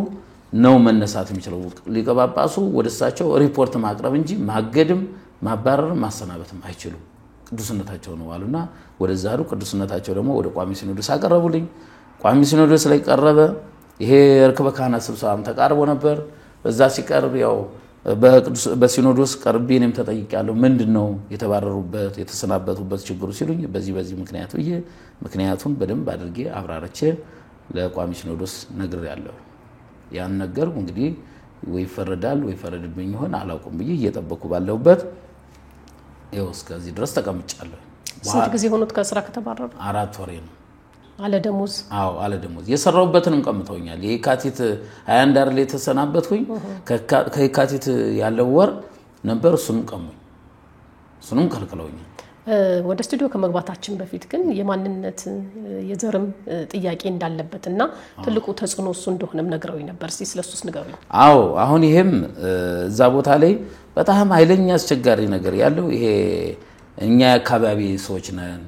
ነው መነሳት የሚችለው ሊቀ ጳጳሱ ወደሳቸው ሪፖርት ማቅረብ እንጂ ማገድም ማባረርም ማሰናበትም አይችሉም ቅዱስነታቸው ነው አሉና ወደዛሩ ቅዱስነታቸው ደግሞ ወደ ቋሚ ሲኖዶስ አቀረቡልኝ ቋሚ ሲኖዶስ ላይ ቀረበ ይሄ ርክበ ካህናት ስብሰባም ተቃርቦ ነበር በዛ ሲቀርብ ያው በሲኖዶስ ቀርቤንም ተጠይቄያለሁ ምንድነው የተባረሩበት የተሰናበቱበት ችግሩ ሲሉኝ በዚህ ምክንያቱን በደንብ አድርጌ አብራርቼ ለቋሚ ሲኖዶስ ነግሬያለሁ ያን ነገር እንግዲህ ወይ ፈረዳል ወይ ፈረድብኝ ይሆን አላውቅም ብዬ እየጠበቁ ባለውበት ይኸው እስከዚህ ድረስ ተቀምጫለሁ ስንት ጊዜ ሆኖት ከስራ ከተባረሩ 4 ወር ነው አለ ደሞዝ የሰራውበትንም ቀምተውኛል የካቲት 21 አይደል የተሰናበትኩኝ ከካቲት ያለው ወር ነበር እሱንም ቀሙኝ እሱንም ከልክለውኛል ወደ ስቱዲዮ ከመግባታችን በፊት ግን የማንነት የዘርም ጥያቄ እንዳለበትና ትልቁ ተጽዕኖ እሱ እንደሆነም ነግረውኝ ነበር እስቲ ስለሱስ ንገሩኝ አዎ አሁን ይሄም እዛ ቦታ ላይ በጣም ኃይለኛ አስቸጋሪ ነገር ያለው ይሄ እኛ አካባቢ ሰዎች ነን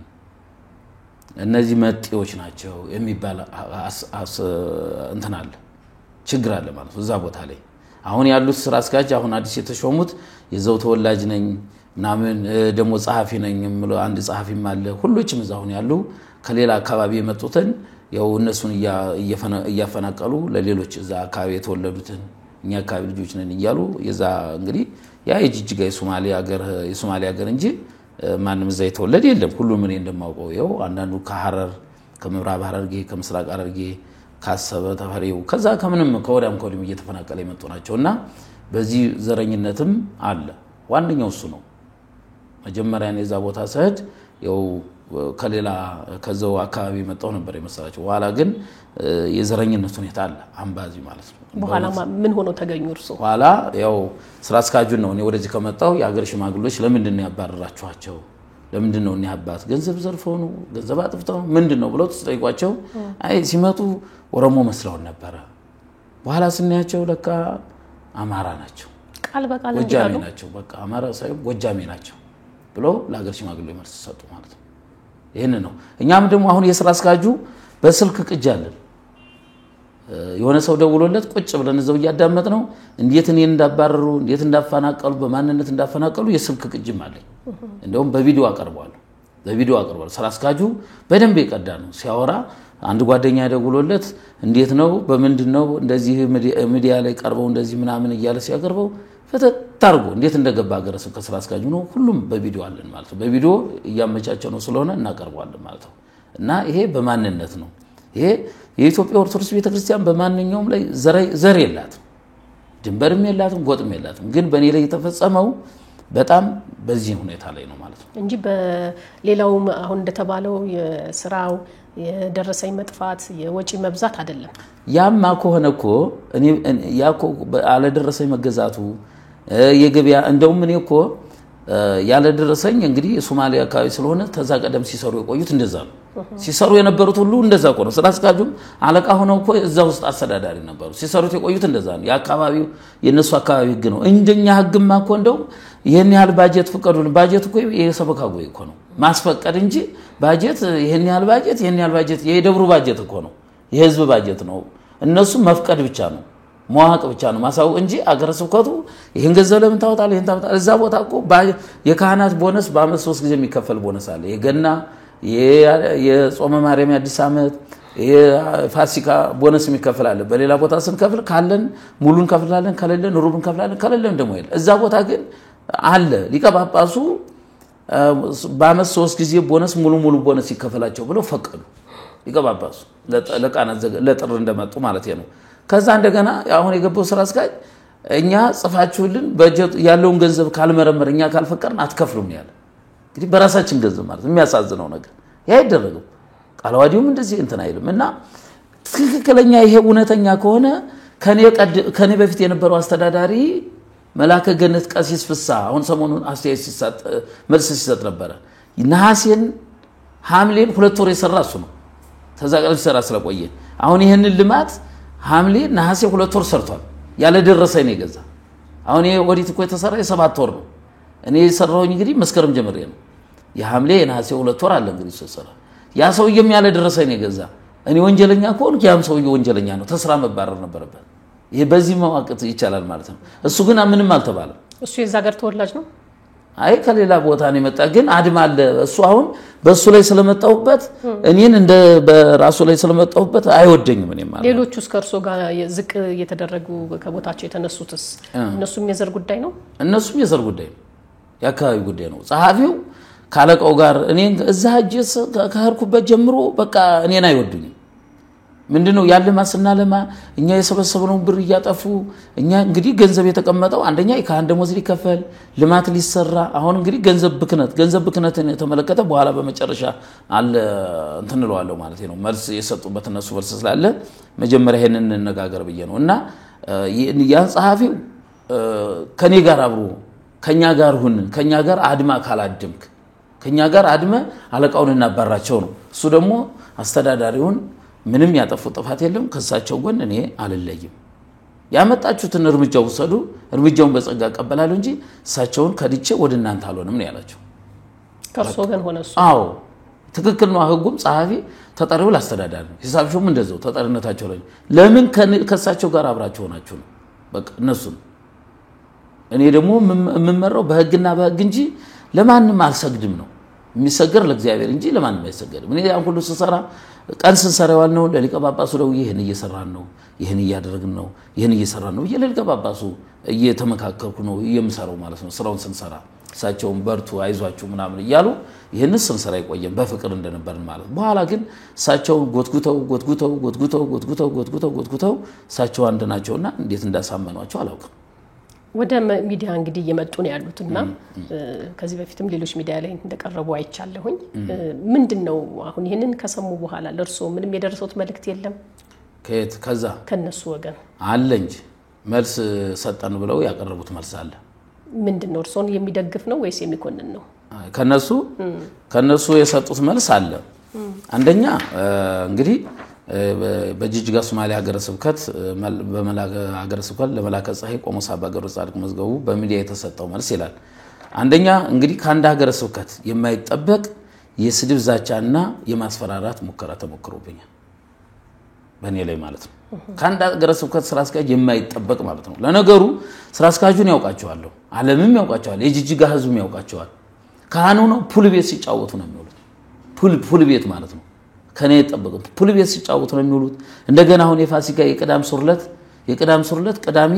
እነዚህ መጤዎች ናቸው የሚባል እንትን አለ ችግር አለ ማለት ነው እዛ ቦታ ላይ አሁን ያሉት ስራ አስኪያጅ አሁን አዲስ የተሾሙት የዘው ተወላጅ ነኝ ምናምን ደሞ ጸሐፊ ነኝ ምሎ አንድ ጸሐፊም አለ ሁሉችም እዛውን ያሉ ከሌላ አካባቢ የመጡትን ያው እነሱን እያፈናቀሉ ለሌሎች እዛ አካባቢ የተወለዱትን እኛ አካባቢ ልጆች ነን ይያሉ የዛ እንግዲህ ያ የጅጅጋ የሶማሊያ ሀገር እንጂ ማንም እዛ የተወለደ የለም ሁሉም እኔ እንደማውቀው ያው አንዳንዱ ከሐረር ከምዕራብ ሐረርጌ ከምስራቅ ሐረርጌ ካሰበ ተፈሪው ከዛ ከምንም ከወዳም ከወዲም እየተፈናቀለ የመጡ ናቸውና በዚህ ዘረኝነትም አለ ዋንኛው እሱ ነው መጀመሪያ ነው የዛ ቦታ ሰህድ ያው ከሌላ ከዛው አካባቢ መጣው ነበር የመሰላቸው ኋላ ግን የዘረኝነት ሁኔታ አለ አምባዚ ማለት ነው በኋላ ምን ሆኖ ተገኙ እርሱ ኋላ ያው ስራ አስካጁን ነው እኔ ወደዚህ ከመጣው የአገር ሽማግሌዎች ለምንድን ነው ያባረራችኋቸው ለምንድን ነው እኔ አባት ገንዘብ ዘርፈው ነው ገንዘብ አጥፍተው ምንድነው ብለው ተጠይቋቸው አይ ሲመጡ ወረሞ መስለው ነበር በኋላ ስናያቸው ለካ አማራ ናቸው ቃል በቃል ጎጃሜ ናቸው በቃ አማራ ሳይሆን ጎጃሜ ናቸው ብለው ለአገር ሽማግሌ መልስ ሰጡ ማለት ነው ይሄን ነው እኛም ደግሞ አሁን የስራ አስካጁ በስልክ ቅጃለን የሆነ ሰው ደውሎለት ቁጭ ብለን እዛው ያዳመጥ ነው እንዴት እኔ እንዳባረሩ እንዴት እንዳፈናቀሉ በማንነት እንዳፈናቀሉ የስልክ ቅጅም አለኝ እንደውም በቪዲዮ አቀርባለሁ ስራ አስካጁ በደንብ ይቀዳ ነው ሲያወራ አንድ ጓደኛ ደውሎለት እንዴት ነው በመንድነው እንደዚህ ሚዲያ ላይ ቀርበው እንደዚህ ምናምን ይያለ ሲያቀርበው ፈተታርጎ እንዴት እንደገባ አገረሱ ከስራ አስካጁ ነው ሁሉም በቪዲዮ አለን ማለት ነው በቪዲዮ ያመቻቸው ነው ስለሆነ እናቀርባለን ማለት ነው እና ይሄ በማንነት ነው ይሄ የኢትዮጵያ ኦርቶዶክስ ቤተክርስቲያን በማንኛውም ላይ ዘር የላትም ድንበርም የላትም ጎጥም የላትም ግን በኔ ላይ የተፈጸመው በጣም በዚህ ሁኔታ ላይ ነው ማለት ነው እንጂ በሌላው አሁን እንደተባለው የስራው የደረሰኝ መጥፋት የወጪ መብዛት አይደለም ያማ ከሆነኮ እኔ ያኮ አለ ደረሰኝ መገዛቱ የገበያ እንደውም እኔ እኮ ያለ ደረሰኝ እንግዲህ ሶማሊያ አካባቢ ስለሆነ ተዛቀደም ሲሰሩ የቆዩት እንደዛ ነው ሲሰሩ የነበሩት ሁሉ እንደዛ ነው ስራ አስካጁም አለቃ ሆነው እኮ እዛ ውስጥ አስተዳዳሪ ነበሩ ሲሰሩት የቆዩት እንደዛ ነው ያካባቢው የነሱ አካባቢ ህግ ነው እንደኛ ህግማ እኮ እንደው ይሄን ያህል ባጀት ፍቀዱን ባጀት እኮ የሰበካ ጎይ እኮ ነው ማስፈቀድ እንጂ ባጀት ይሄን ያህል ባጀት የደብሩ ባጀት እኮ ነው የህዝብ ባጀት ነው እነሱ መፍቀድ ብቻ ነው መዋቅ ብቻ ነው ማሳው እንጂ አገረ ስብከቱ ይሄን ገንዘብ ለምን ታወጣለህ ይሄን ታወጣለህ እዛ ቦታ እኮ የካህናት ቦነስ በአመት 3 ጊዜ የሚከፈል ቦነስ አለ የገና የጾመ ማርያም አዲስ አመት የፋሲካ ቦነስ የሚከፈል አለ በሌላ ቦታ ስንከፍል ካለን ሙሉን ከፍላለን ከሌለን ሩብን ከፍላለን ከሌለን ደሞ ይል እዛ ቦታ ግን አለ ሊቀጳጳሱ በአመት 3 ጊዜ ቦነስ ሙሉ ቦነስ ይከፈላቸው ብለው ፈቀዱ ሊቀጳጳሱ ለቃናት ለጥር እንደመጡ ማለት ነው ከዛ እንደገና አሁን የገባው ስራ አስካጅ እኛ ጽፋችሁልን በጀት ያለውን ገንዘብ ካልመረመር እኛ ካልፈቀርን አትከፍሉም ያለ እንግዲህ በራሳችን ገንዘብ ማለት የሚያሳዝነው ነገር ያ ይደረገው ቃላዋዲውም እንደዚህ እንትን አይልምና ትክክለኛ ይሄ እውነተኛ ከሆነ ከኔ በፊት የነበረው አስተዳዳሪ መላከ ገነት ቀሲስ ፍሳ አሁን ሰሞኑን አስተያየት ሲሰጥ መልስ ሲሰጥ ነበር ነሐሴን ሐምሌን 2 ወር የሰራ እሱ ነው ተዛቀለ ሲሰራ ስለቆየ አሁን ይሄንን ልማት ሐምሌ ነሐሴ 2 ወር ሰርቷል ያለ ደረሰኝ ነው የገዛ አሁን ይሄ ኦዲት እኮ የተሰራ የ7 ወር ነው እኔ የሰራውኝ እንግዲህ መስከረም ጀምሬ ነው የሐምሌ ነሐሴ 2 ወር አለ እንግዲህ ተሰራ ያ ሰውዬም ያለ ደረሰኝ ነው የገዛ እኔ ወንጀለኛ ከሆንኩ ያም ሰውዬ ወንጀለኛ ነው ተስራ መባረር ነበረበት ይሄ በዚህ መዋቅት ይቻላል ማለት ነው እሱ ግን ምንም አልተባለም እሱ የዛ ሀገር ተወላጅ ነው አይ ከሌላ ቦታ ነው የመጣ ግን አድማ አለ እሱ አሁን በሱ ላይ ስለመጣውበት እኔን እንደ በራሱ ላይ ስለመጣውበት አይወደኝም እኔ ማለት ሌሎቹስ ከርሶ ጋር ዝቅ የተደረጉ ከቦታቸው የተነሱትስ እነሱም የዘር ጉዳይ ነው እነሱም የዘር ጉዳይ ነው ያካባቢ ጉዳይ ነው ጸሐፊው ካለቀው ጋር እኔን እዛ ሀጅስ ከህርኩበት ጀምሮ በቃ እኔን አይወዱኝም ምንድነው ያለማስና ለማ እኛ የሰበሰበነው ብር ያጠፉ እኛ እንግዲህ ገንዘብ የተቀመጠው አንደኛ የካህን ደሞዝ ሊከፈል ልማት ሊሰራ አሁን እንግዲህ ገንዘብ ብክነትን የተመለከተ በኋላ በመጨረሻ አለ እንትን እንለዋለሁ ማለት ነው መልስ የሰጡበት እነሱ መልስ ስላለ መጀመሪያ ይሄንን እንነጋገር ብዬ ነውና ያ ጸሐፊው ከኔ ጋር አብሮ ከኛ ጋር ሁን ከኛ ጋር አድማ ካላድምክ ከኛ ጋር አድመ አለቃውን እናባራቸው ነው እሱ ደግሞ አስተዳዳሪውን ምንም ያጠፉ ጥፋት የለም ከሳቸው ጎን እኔ አልለይም ያመጣችሁትን እርምጃው ወሰዱ እርምጃውን በጸጋ ቀበላሉ እንጂ እሳቸውን ከድቼ ወደ እናንተ አልሆንም ነው ያላቸው ከርሶ ገን ሆነሱ አዎ ትክክል ነው ህጉም ጸሐፊ ተጠሪው ላስተዳዳሪ ነው ሂሳብ ሹም እንደዛው ተጠሪነታቸው ላይ ለምን ከሳቸው ጋር አብራቸው ሆናችሁ ነው በቃ እነሱ እኔ ደግሞ የምመራው በህግና በህግ እንጂ ለማንም አልሰግድም ነው የሚሰገር ለእግዚአብሔር እንጂ ለማንም አይሰገድም እኔ ያን ሁሉ ስሰራ ቀን ስንሰራው ነው ለሊቀ ጳጳሱ ነው ይሄን እየሰራን ነው ይሄን እያደረግን ነው ይሄን እየሰራን ነው ለሊቀ ጳጳሱ እየተመካከርኩ ነው የምሰራው ማለት ነው ስራውን ስንሰራ ሳቸውን በርቱ አይዟችሁ ምናምን ይያሉ ይሄንን ስንሰራ ይቆየን በፍቅር እንደነበርን ማለት በኋላ ግን ሳቸው ጎትጉተው ሳቸው አንድ ናቸውና እንዴት እንዳሳመኗቸው አላውቅም ወደ ሚዲያ እንግዲህ እየመጡ ነው ያሉትና ከዚህ በፊትም ሌሎች ሚዲያ ላይ እንደቀረቡ አይቻለሁኝ ምንድነው አሁን ይሄንን ከሰሙ በኋላ ለርሶ ምንም የደረሰው መልእክት የለም ከዛ ከነሱ ወገን አለ እንጂ መልስ ሰጠን ብለው ያቀረቡት መልስ አለ ምንድነው እርሶን የሚደግፍ ነው ወይስ የሚኮንን ነው ከነሱ የሰጡት መልስ አለ አንደኛ እንግዲህ በጂጂጋ ሶማሊያ ሀገረ ስብከት በመላከ ሀገረ ስብከት ለመላከ ፀሐይ ቆሞስ አባ ገብረ ጻድቅ መዝገቡ በሚዲያ የተሰጠው መልስ ይላል አንደኛ እንግዲህ ካንዳ ሀገረ ስብከት የማይጠበቅ የስድብ ዛቻና የማስፈራራት ሙከራ ተሞክሮብኛል በእኔ ላይ ማለት ነው ካንዳ ሀገረ ስብከት ስራ አስኪያጅ የማይጠበቅ ማለት ነው ለነገሩ ስራ አስኪያጁን ያውቃቸዋለሁ ዓለምም ያውቃቸዋል የጂጂጋ ህዝብም ያውቃቸዋል ካህኑ ነው ፑል ቤት ሲጫወቱ ነው የሚውሉት ፑል ቤት ማለት ነው ከኔ ተጠበቀው ፑል ቤት ሲጫወቱ ነው የሚውሉት እንደገና አሁን የፋሲካ የቅዳም ሱርለት ቅዳሜ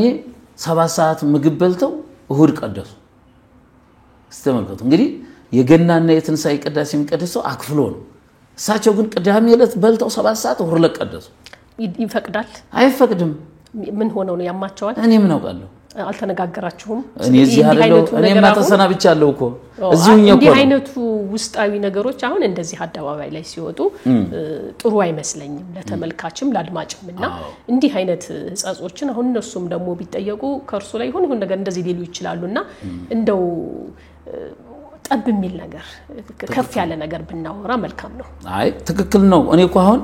7 ሰዓት ምግብ በልተው እሁድ ቀደሱስተመልከቱ እንግዲህ የገናና የትንሳኤ ቅዳሴ የሚቀደሰው አክፍሎ ነው እሳቸው ግን ቅዳሜ ዕለት በልተው 7 ሰዓት እሁድ ለቀደሱ ይፈቅዳል አይፈቅድም ምን ሆነው ነው ያማቸዋል እኔ ምን አውቃለሁ አልተነጋገራችሁም እኔ እዚህ አይደለም እኔ ማተሰናብቻለሁ እኮ እዚሁኛ እኮ እንዲህ አይነቱ ውስጣዊ ነገሮች አሁን እንደዚህ አደባባይ ላይ ሲወጡ ጥሩ አይመስለኝም ለተመልካችም ለአድማጭምና እንዲህ አይነት ጻጾችን አሁን እነሱም ደግሞ ቢጠየቁ ከርሱ ላይ ይሁን ነገር እንደዚህ ሊሉ ይችላሉና እንደው ጠብ የሚል ነገር ከፍ ያለ ነገር ብናወራ መልካም ነው አይ ትክክል ነው እኔ እኮ አሁን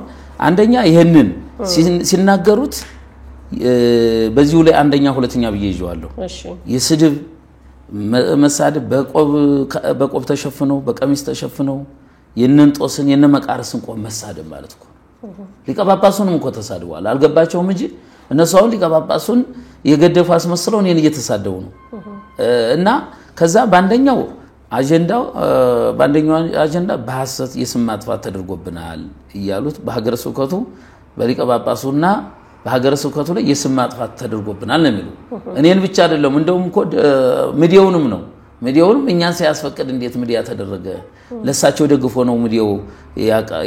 አንደኛ ይሄንን ሲናገሩት በዚሁ ላይ አንደኛ ሁለተኛ ብዬ ይዤዋለሁ እሺ የስድብ መሳደብ በቆብ ተሸፍነው በቀሚስ ተሸፍነው የነንጦስን የነመቃርስን ቆብ መሳደብ ማለት እኮ ሊቀ ጳጳሱንም እኮ ተሳድዋል አልገባቸውም እንጂ እነሱ አሁን ሊቀ ጳጳሱን የገደፉ አስመስለው እኔን እየተሳደቡ ነው እና ከዛ ባንደኛው አጀንዳ በሐሰት የስም ማጥፋት ተደርጎብናል ይያሉት በሀገረ ስብከቱ በሊቀ ጳጳሱና በሀገረ ስብከቱ ላይ የስም ማጥፋት ተደርጎብናል ነው የሚሉ እኔን ብቻ አይደለም እንደውም እኮ ሚዲያውንም እኛን ሳያስፈቅድ እንዴት ሚዲያ ተደረገ ለሳቸው ደግፎ ነው ሚዲያው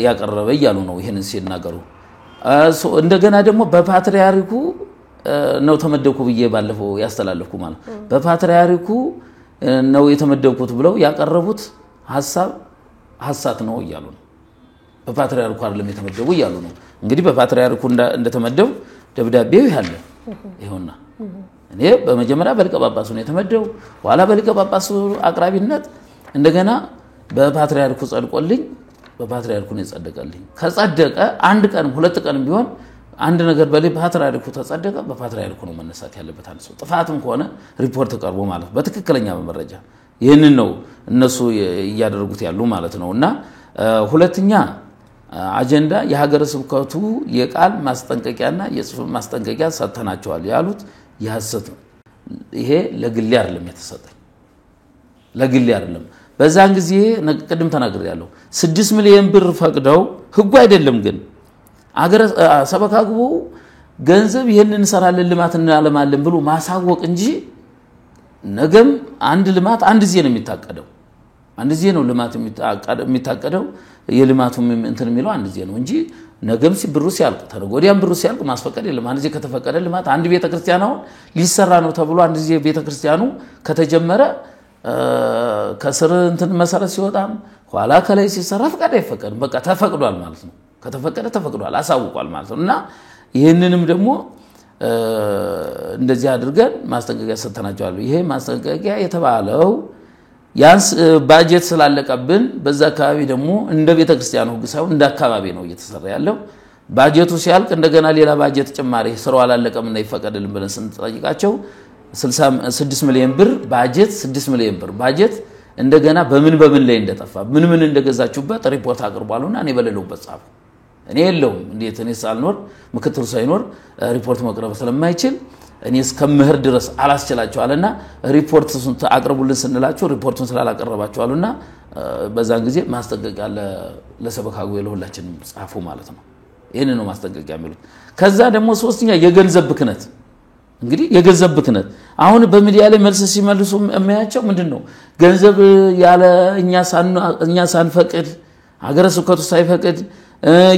ያቀረበ ይያሉ ነው ይሄንን ሲናገሩ እንደገና ደግሞ በፓትሪያርኩ ነው ተመደብኩ ብዬ ባለፈው ያስተላለፍኩ ማለት በፓትሪያርኩ ነው የተመደብኩት ብለው ያቀረቡት ሐሳብ ነው ይያሉ ነው በፓትሪያርኩ አይደለም የተመደቡ ይያሉ ነው እንግዲህ በፓትሪያርኩ እንደተመደቡ ደብዳቤው ያለ ይሁንና እኔ በመጀመሪያ በሊቀ ጳጳሱ ነው የተመደቡ ኋላ በሊቀ ጳጳሱ አቅራቢነት እንደገና በፓትሪያርኩ ጸድቆልኝ በፓትሪያርኩ ነው የጸደቀልኝ ከጸደቀ አንድ ቀን ሁለት ቀን ቢሆን አንድ ነገር በፓትሪያርኩ ተጸደቀ በፓትሪያርኩ ነው መነሳት ያለበት አንሱ ጥፋትም ከሆነ ሪፖርት ቀርቦ ማለት በትክክለኛ መረጃ ይሄንን ነው እነሱ ያደረጉት ያሉ ማለት ነውና ሁለተኛ አጀንዳ የሀገረ ስብከቱ የቃል ማስጠንቀቂያና የጽሑፍ ማስጠንቀቂያ ሰጥተናቸዋል ያሉት ያሰት ይሄ ለግሌ አይደለም የተሰጠኝ ለግሌ አይደለም በዛን ጊዜ ቅድም ተናግሬያለሁ 6 ሚሊዮን ብር ፈቅደው ህጉ አይደለም ግን አገረ ሰበካጉ ገንዘብ ይሄንን እንሰራለን ልማትና ለማለም ብሎ ማሳወቅ እንጂ ነገም አንድ ልማት አንድ ጊዜ ነው የሚታቀደው አንድ ጊዜ ነው ልማት የሚታቀደው የልማቱም እንትን የሚለው አንድ ጊዜ ነው እንጂ ነገም ብሩ ሲያልቅ ተረጎዲያም ብሩ ሲያልቅ ማስፈቀድ የለም አንድ ጊዜ ከተፈቀደ ልማት አንድ ቤተክርስቲያን አሁን ሊሰራ ነው ተብሎ አንድ ጊዜ ቤተክርስቲያኑ ከተጀመረ ከስር እንትን መሰረት ሲወጣም ኋላ ከላይ ሲሰራ ፈቃድ አይፈቀድም በቃ ተፈቅዷል ማለት ነው ከተፈቀደ ተፈቅዷል አሳውቋል ማለት ነውና ይሄንንም ደግሞ እንደዚህ አድርገን ማስጠንቀቂያ ሰጥተናቸዋል ይሄ ማስጠንቀቂያ የተባለው ያንስ ባጀት ስላለቀብን በዛ አካባቢ ደግሞ እንደ ቤተክርስቲያኑ ህግ ሳይሆን እንደ አካባቢ ነው እየተሰራ ያለው ባጀቱ ሲያልቅ እንደገና ሌላ ባጀት ጭማሪ ስራው አላለቀምና ይፈቀድልን ብለን ስንጠይቃቸው 66 ሚሊዮን ብር ባጀት 6 ሚሊዮን ብር ባጀት እንደገና በምን ላይ እንደጠፋ ምን እንደገዛችሁበት ሪፖርት አቅርቧሉና እኔ በሌለውበት ጻፉ እኔ የለውም እንዴት እኔ ሳልኖር ምክትል ሳይኖር ሪፖርት መቅረብ ስለማይችል እኔ እስከምህር ድረስ አላስችላቸዋልና ሪፖርት አቅርቡልን ስንላችሁ ሪፖርቱን ስላላቀረባችኋሉና በዛን ጊዜ ማስጠንቀቂያ ለሰበካ ጉባኤ ለሁላችንም ጻፉ ማለት ነው ይሄን ነው ማስጠንቀቂያ የሚሉት ከዛ ደግሞ ሶስተኛ የገንዘብ ብክነት እንግዲህ የገንዘብ ብክነት አሁን በሚዲያ ላይ መልስ ሲመልሱ የሚያቸው ምንድነው ገንዘብ ያለ እኛ ሳንፈቅድ ሀገረ ስብከቱ ሳይፈቅድ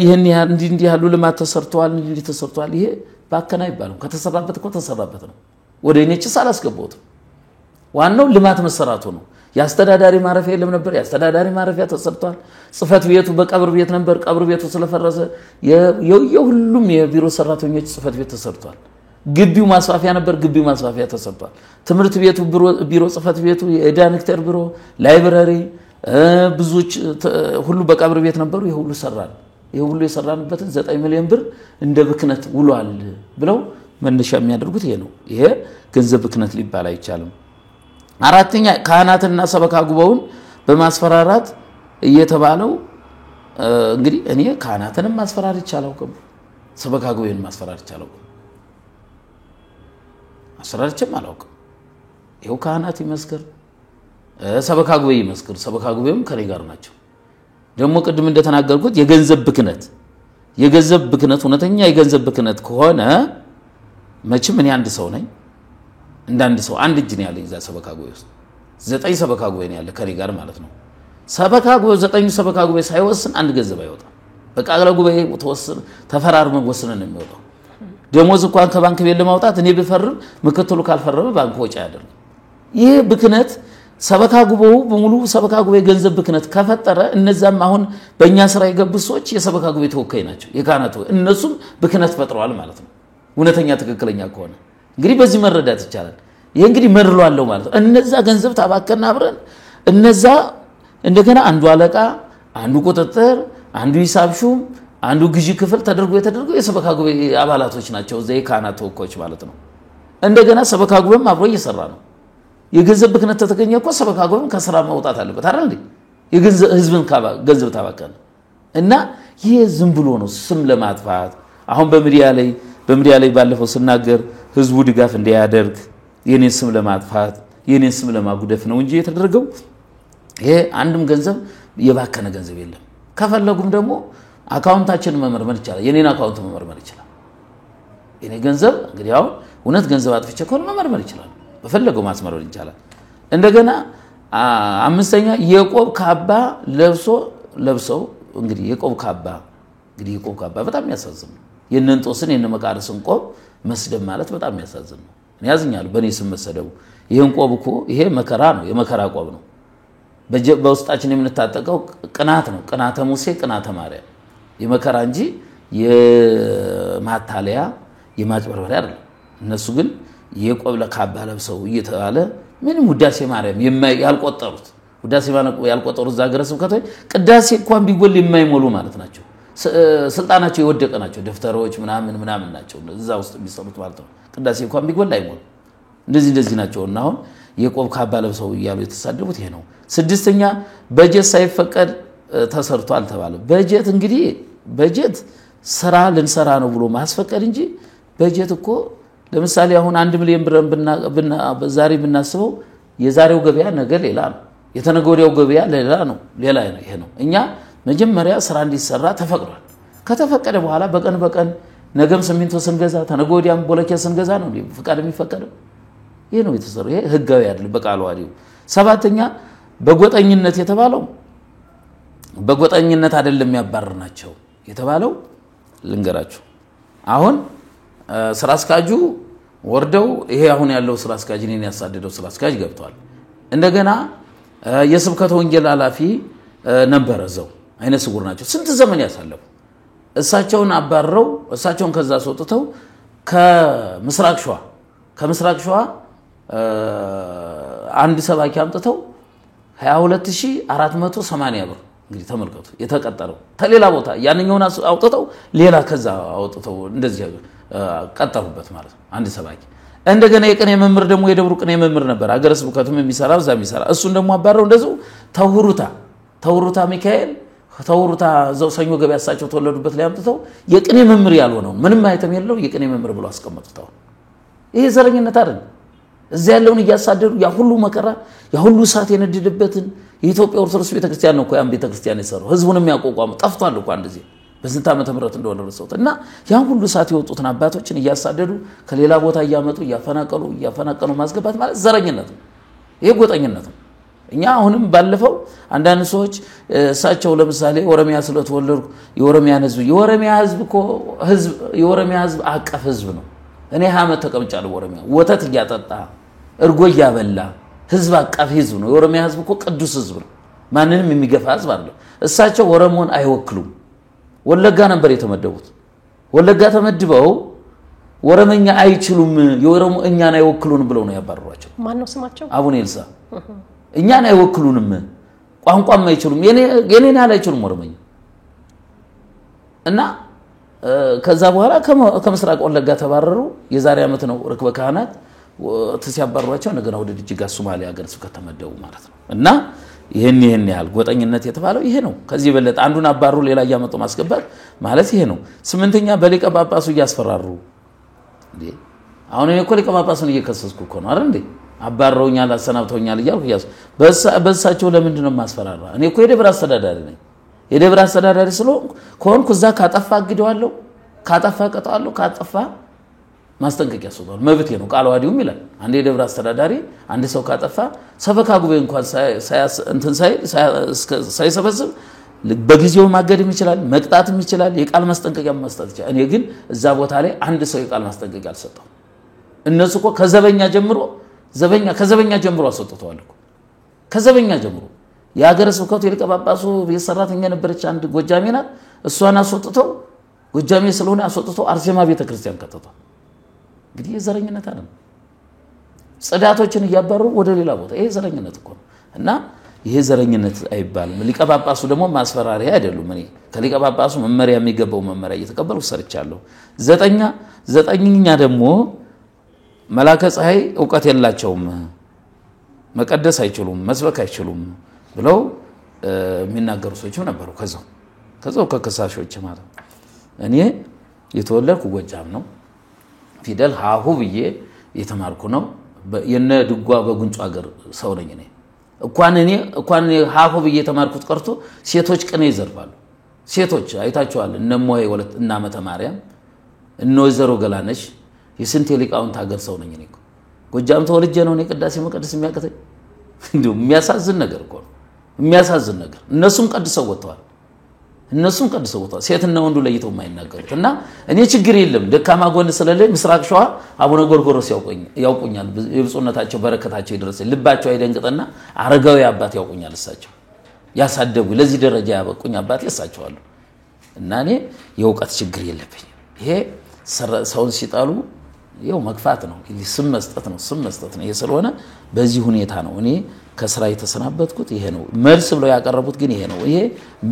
ይሄን እንዲህ ያሉ ልማት ተሰርቷል እንዲህ ተሰርቷል ይሄ ባከና ይባላል ከተሰራበት እኮ ተሰራበት ነው ወደ እኔችስ አላስገባውት ዋናው ልማት መሰራቱ ነው ያስተዳዳሪ ማረፊያ የለም ነበር ያስተዳዳሪ ማረፊያ ተሰርቷል ጽፈት ቤቱ በቀብር ቤት ነበር ቀብር ቤቱ ስለፈረሰ የሁሉም የቢሮ ሰራተኞች ጽፈት ቤት ተሰርቷል ግቢው ማስፋፊያ ነበር ግቢው ማስፋፊያ ተሰርቷል ትምርት ቤቱ ቢሮ ጽፈት ቤቱ የዳይሬክተር ቢሮ ላይብራሪ ብዙዎች ሁሉ በቀብር ቤት ነበሩ ይሄ ሁሉ ሰራን ይሄ ሁሉ የሰራንበት 9 ሚሊዮን ብር እንደ ብክነት ውሏል ብለው መነሻ የሚያደርጉት ይሄ ነው ይሄ ገንዘብ ብክነት ሊባል አይቻልም አራተኛ ካህናትና ሰበካ ጉባኤውን በማስፈራራት እየተባለው እንግዲህ እኔ ካህናትንም ማስፈራራት ይቻላል ሰበካ ጉባኤን ማስፈራራት ይቻላል አስራርችም አላውቅም ይሄው ካህናት ይመስክር ሰበካ ጉባኤ ይመስክር ሰበካ ጉባኤም ከኔ ጋር ናቸው ደግሞ ቅድም እንደተናገርኩት የገንዘብ ብክነት እውነተኛ የገንዘብ ብክነት ከሆነ መቼም እኔ አንድ ሰው ነኝ እንዳንድ ሰው አንድ እጅ ነው ያለኝ እዛ ሰበካ ጉባኤ ውስጥ 9 ሰበካ ጉባኤ ነው ያለ ከኔ ጋር ማለት ነው ሰበካ ጉባኤ 9 ሰበካ ጉባኤ ሳይወስን አንድ ገንዘብ አይወጣ በቃ አገለ ጉባኤ ተወስን ተፈራርመን ወስነን ነው የሚወጣው ደሞዝ እንኳን ከባንክ ቤት ለማውጣት እኔ ብፈርም ምክትሉ ካልፈረመ ባንክ ወጪ ያደርግ ይሄ ብክነት ሰበካ ጉባኤው በሙሉ ሰበካ ጉባኤ ገንዘብ ብክነት ከፈጠረ እነዛም አሁን በእኛ ስራ የገቡ ሰዎች የሰበካ ጉባኤ ተወካይ ናቸው የካህናቱ እነሱም ብክነት ፈጥረዋል ማለት ነው እውነተኛ ትክክለኛ ከሆነ እንግዲህ በዚህ መረዳት ይቻላል ይሄ እንግዲህ መርሏለው ማለት ነው እነዛ ገንዘብ ታባከና አብረን እነዛ እንደገና አንዱ አለቃ አንዱ ቁጥጥር አንዱ ሂሳብሹም አንዱ ግዢ ክፍል ተደርጎ የሰበካ ጉባኤ አባላቶች ናቸው ዘይ ካህናት ተወካዮች ማለት ነው እንደገና ሰበካ ጉባኤም አብሮ እየሰራ ነው የገንዘብ ብክነት ተተገኘ እኮ ሰበካ ጉባኤም ከስራ ማውጣት አለበት አይደል እንዴ የገንዘብ ህዝብን ገንዘብ ታባከነ እና ይሄ ዝም ብሎ ነው ስም ለማጥፋት አሁን በሚዲያ ላይ ባለፈው ስናገር ህዝቡ ድጋፍ እንዲያደርግ የኔን ስም ለማጥፋት የኔን ስም ለማጉደፍ ነው እንጂ የተደረገው ይሄ አንድም ገንዘብ የባከነ ገንዘብ የለም ከፈለጉም ደግሞ አካውንታችን መመርመር ይችላል የኔን አካውንት መመርመር ይችላል የኔ ገንዘብ እንግዲህ አሁን እውነት ገንዘብ አጥፍቼ ከሆነ መመርመር ይችላል በፈለገው ማስመረር ይችላል እንደገና አምስተኛ የቆብ ካባ ለብሰው እንግዲህ የቆብ ካባ በጣም ያሳዝን የነንጦስን የነመቃርስን ቆብ መስደብ ማለት በጣም ያሳዝን ነው እኔ ያዝኛለሁ በኔ ስም መሰደቡ ይሄን ቆብ እኮ ይሄ መከራ ነው የመከራ ቆብ ነው በውስጣችን የምንታጠቀው ቅናት ነው ቅናተ ሙሴ ቅናተ ማርያም የመከራ እንጂ የማታለያ የማጭበርበሪያ አይደለም እነሱ ግን የቆብ ለካባ ለብሰው እየተባለ ምንም ውዳሴ ማርያም ያልቆጠሩት ውዳሴ ማርያም ያልቆጠሩት ዛገረ ስብከቶች ቅዳሴ እንኳን ቢጎል የማይሞሉ ማለት ናቸው ስልጣናቸው የወደቀ ናቸው ደፍተሮች ምናምን ናቸው እዛ ውስጥ የሚሰሩት ማለት ነው ቅዳሴ እንኳን ቢጎል አይሞሉ እንደዚህ ናቸውና አሁን የቆብ ካባ ለብሰው ይያሉ የተሳደቡት ይሄ ነው ስድስተኛ በጀት ሳይፈቀድ ተሰርቷል ተባለ በጀት ስራ ልንሰራ ነው ብሎ ማስፈቀድ እንጂ በጀት እኮ ለምሳሌ አሁን 1 ሚሊዮን ብር ዛሬ ብናስበው የዛሬው ገበያ ነገ ሌላ ነው የተነገወዲያው ገበያ ሌላ ነው ይሄ ነው እኛ መጀመሪያ ስራ እንዲሰራ ተፈቅዷል ከተፈቀደ በኋላ በቀን ነገም ሲሚንቶ ስንገዛ ተነገወዲያም ቦለኬት ስንገዛ ነው ፍቃድ የሚፈቀደው ይሄ ነው የተሰራው ይሄ ህጋዊ አይደለም በቃሉ አይደል ሰባተኛ በጎጠኝነት የተባለው በጎጠኝነት አይደለም ያባረርናቸው የተባለው ልንገራችሁ አሁን ስራ አስካጁ ወርደው ይሄ አሁን ያለው ስራ አስካጅ ነኝ ያሳደደው ስራ አስካጅ ገብቷል እንደገና የስብከተ ወንጌል ኃላፊ ነበር እዛው አይነ ስውር ናቸው ስንት ዘመን ያሳለፉ እሳቸውን አባረው እሳቸውን ከዛ አስወጥተው ከምስራቅ ሸዋ አንድ ሰባኪ አምጥተው 22480 ብር እንግዲህ ተመልከቱ የተቀጠረው ተሌላ ቦታ ያንኛውን አውጥተው ሌላ ከዛ አውጥተው እንደዚህ ቀጠሩበት ማለት ነው አንድ ሰባኪ እንደገና የቅኔ መምህር ደግሞ የደብሩ ቅኔ መምህር ነበር ሀገረ ስብከቱም የሚሰራው እዛ የሚሰራ እሱን ደግሞ አባረው እንደዚህ ተውሩታ ሚካኤል ተውሩታ ዘው ሰኞ ገበያ ያሳቸው ተወለዱበት ላይ አምጥተው የቅኔ መምህር ያልሆነው ምንም አይተም የለው የቅኔ መምህር ብሎ አስቀመጡታው ይሄ ዘረኝነት አይደል እዚያ ያለውን እያሳደዱ ያ ሁሉ መከራ ያ ሁሉ ሰዓት የነደደበትን የኢትዮጵያ ኦርቶዶክስ ቤተክርስቲያን ነው ያን ቤተክርስቲያን የሰራው ህዝቡንም ያቋቋሙ ጠፍቷል እኮ አንድ ጊዜ በስንት ዓመተ ምህረት እንደሆነ ረሰውት እና ያን ሁሉ ሰዓት የወጡትን አባቶችን እያሳደዱ ከሌላ ቦታ እያመጡ እያፈናቀሉ ማስገባት ማለት ዘረኝነት ነው ይሄ ጎጠኝነት ነው እኛ አሁንም ባለፈው አንዳንድ ሰዎች ሳቸው ለምሳሌ ኦሮሚያ ስለተወለዱ የኦሮሚያ ህዝብ አቀፍ ህዝብ ነው እኔ ሀመት ተቀምጫለሁ ኦሮሚያ ወተት እያጠጣ እርጎ እያበላ ህዝብ አቀፍ ህዝብ ነው የኦሮሚያ ህዝብ እኮ ቅዱስ ህዝብ ነው ማንንም የሚገፋ ህዝብ አይደለም እሳቸው ኦሮሞን አይወክሉም ወለጋ ነበር የተመደቡት ወለጋ ተመድበው ኦሮሞኛ አይችሉም የኦሮሞ እኛን አይወክሉን ብለው ነው ያባረሯቸው ማን ነው ስማቸው አቡነ ኤልሳ እኛን አይወክሉንም ቋንቋም አይችሉም የኔን አይችሉም ኦሮሞኛ እና ከዛ በኋላ ከምስራቅ ወለጋ ተባረሩ የዛሬ አመት ነው ርክበ ካህናት ተሲያባረሯቸው እንደገና ወደ ጅጅጋ ሶማሊያ ሀገረ ስብከት ተመደቡ ማለት ነው እና ይሄን ያህል ጎጠኝነት የተባለው ይሄ ነው ከዚህ በለጥ አንዱን አባሩ ሌላ ያመጡ ማስገባት ማለት ይሄ ነው ስምንተኛ በሊቀ ጳጳሱ ያስፈራሩ እንዴ አሁን እኔ እኮ ሊቀ ጳጳሱን እየከሰስኩ እኮ ነው አይደል እንዴ አባረውኛል አሰናብተውኛል ይያልኩ በሳቸው ለምንድን ነው ማስፈራራ እኔ እኮ የደብር አስተዳዳሪ ነኝ የደብር አስተዳዳሪ ስለሆንኩ እዛ ካጠፋ አግደዋለሁ ካጠፋ ቀጣዋለሁ ካጠፋ ማስጠንቀቂያ ሰጥቷል መብቴ ነው ቃል ዋዲውም ይላል አንዴ የደብር አስተዳዳሪ አንድ ሰው ካጠፋ ሰበካ ጉባኤ እንኳን ሳይሰበስብ በጊዜው ማገድም ይችላል መቅጣትም ይችላል የቃል ማስጠንቀቂያ መስጠት ይችላል እኔ ግን እዛ ቦታ ላይ አንድ ሰው የቃል ማስጠንቀቂያ አልሰጠው እነሱ እኮ ከዘበኛ ጀምሮ አሰጥተዋል እኮ ከዘበኛ ጀምሮ የሀገረ ስብከቱ የሊቀ ጳጳሱ የሰራተኛ ነበረች አንድ ጎጃሜ ናት እሷን አስወጥተው ጎጃሜ ስለሆነ አስወጥተው አርሴማ ቤተክርስቲያን ከተተው እንግዲህ የዘረኝነት አይደል ጽዳቶችን ያባረሩ ወደ ሌላ ቦታ ይሄ ዘረኝነት እኮ ነው እና ይሄ ዘረኝነት አይባልም ሊቀ ጳጳሱ ደግሞ ማስፈራሪያ አይደሉም እኔ ከሊቀ ጳጳሱ መመሪያ የሚገባው መመሪያ እየተቀበልኩ ሰርቻለሁ ዘጠኝኛ ደግሞ መላከ ፀሐይ ዕውቀት የላቸውም መቀደስ አይችሉም መስበክ አይችሉም ብለው የሚናገሩ ሰዎች ነበሩ ከዛው ከከሳሾች ማለት እኔ የተወለድኩ ጎጃም ነው ፊደል ሃሁ ብዬ የተማርኩ ነው የነ ድጓ በጉንጭ ሀገር ሰው ነኝ እኔ እንኳን ሃሁ ብዬ የተማርኩት ቀርቶ ሴቶች ቅኔ ይዘርፋሉ ሴቶች አይታችኋል እነ ሞይ ወለት እና መተ ማርያም እነ ወይዘሮ ገላነሽ የስንት ሊቃውንት ሀገር ሰው ነኝ እኔ ጎጃም ተወልጄ ነው እኔ ቅዳሴ መቀደስ የሚያቀተኝ እንደው የሚያሳዝን ነገር እኮ የሚያሳዝን ነገር እነሱም ቀድሰው ወጥተዋል ሴትና ወንዱ ለይተው የማይናገሩት እና እኔ ችግር የለም ደካማ ጎን ስለሌለ ምስራቅ ሸዋ አቡነ ጎርጎርዮስ ያውቁኛል የብፁዕነታቸው በረከታቸው ይድረስ ልባቸው አይደንግጠና አረጋዊ አባት ያውቁኛል እሳቸው ያሳደጉ ለዚህ ደረጃ ያበቁኝ አባት ያሳቸዋሉ እና እኔ የዕውቀት ችግር የለብኝ ይሄ ሰውን ሲጣሉ ይው መግፋት ነው ስም መስጠት ነው ይሄ ስለሆነ በዚህ ሁኔታ ነው እኔ ከስራ የተሰናበትኩት ይሄ ነው መልስ ብለው ያቀርቡት ግን ይሄ ነው ይሄ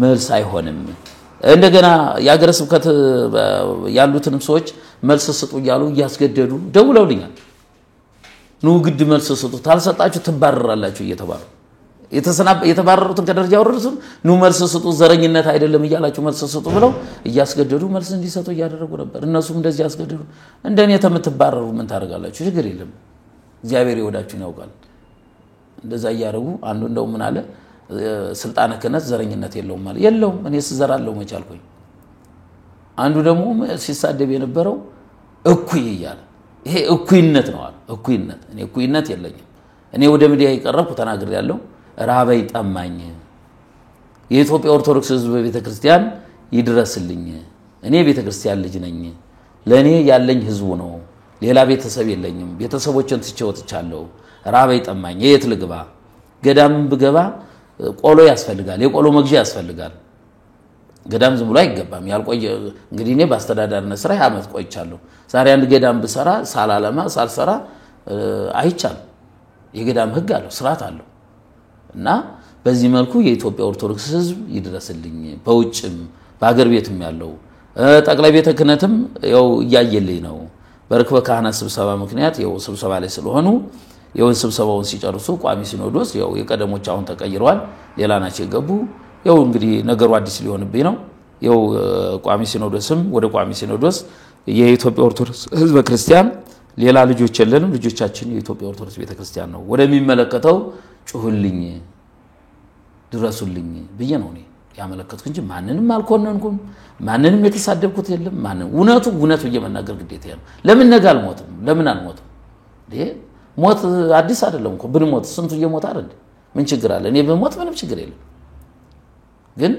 መልስ አይሆንም እንደገና የሀገረ ስብከት ያሉትንም ሰዎች መልስ ስጡ ይያሉ ያስገደዱ ደውለውልኛል ነው ግድ መልስ ስጡ ታልሰጣችሁ ትባረራላችሁ እየተባሉ የተባረሩትን ከደረጃ ወረዱት ነው መልስ ስጡ ዘረኝነት አይደለም ይያላችሁ መልስ ስጡ ብለው ያስገደዱ መልስ እንዲሰጡ ያደረጉ ነበር እነሱም እንደዚህ ያስገደዱ እንደኔ ተምትባረሩ ምን ታረጋላችሁ ችግር የለም እግዚአብሔር ይወዳችሁን ያውቃል እንደዛ ያያረጉ አንዱ እንደው ምን አለ ስልጣነ ክህነት ዘረኝነት የለውም ማለት የለውም እኔ ስዘራለው መቻልኩኝ አንዱ ደግሞ ሲሳደብ የነበረው እኩይ ይያል ይሄ እኩይነት ነው አለ እኩይነት እኔ እኩይነት የለኝም እኔ ወደ ሚዲያ ይቀርብኩ ተናግሬ ያለው ራበይ ጠማኝ የኢትዮጵያ ኦርቶዶክስ ሕዝብ ቤተክርስቲያን ይድረስልኝ እኔ ቤተክርስቲያን ልጅ ነኝ ለኔ ያለኝ ሕዝቡ ነው ሌላ ቤተሰብ የለኝም ቤተሰቦችን ትጨወትቻለሁ ራበይ ጠማኝ የት ልግባ ገዳም ብገባ ቆሎ ያስፈልጋል የቆሎ መግዣ ያስፈልጋል ገዳም ዝም ብሎ አይገባም ያልቆየ እንግዲህ እኔ በአስተዳዳሪነት ስራ አመት ቆይቻለሁ ዛሬ አንድ ገዳም ብሰራ ሳላለማ ሳልሰራ አይቻል የገዳም ህግ አለው ስርዓት አለው እና በዚህ መልኩ የኢትዮጵያ ኦርቶዶክስ ሕዝብ ይድረስልኝ በውጭም በአገር ቤትም ያለው ጠቅላይ ቤተ ክህነትም ያው ያየልኝ ነው በርክበ ካህናት ስብሰባ ምክንያት ያው ስብሰባ ላይ ስለሆኑ ያው ስብሰባውን ሲጨርሱ ቋሚ ሲኖዶስ ያው የቀደሞች አሁን ተቀይረዋል ሌላ ናቸው የገቡ ያው እንግዲህ ነገሩ አዲስ ሊሆንብኝ ነው ያው ቋሚ ሲኖዶስም ወደ ቋሚ ሲኖዶስ የኢትዮጵያ ኦርቶዶክስ ህዝበ ክርስቲያን ሌላ ልጆች የለንም ልጆቻችን የኢትዮጵያ ኦርቶዶክስ ቤተክርስቲያን ነው ወደሚመለከተው ጩህልኝ ድረሱልኝ ብዬ ነው እኔ ያመለከትኩ እንጂ ማንንም አልኮነንኩም ማንንም የተሳደብኩት የለም ማንንም እውነቱ እየመናገር ግዴታ ነው ለምን ነገ አልሞትም ለምን አልሞትም ሞት አዲስ አይደለም እኮ ብንሞት ስንቱ እየሞት አይደል ምን ችግር አለ እኔ በሞት ምንም ችግር የለም ግን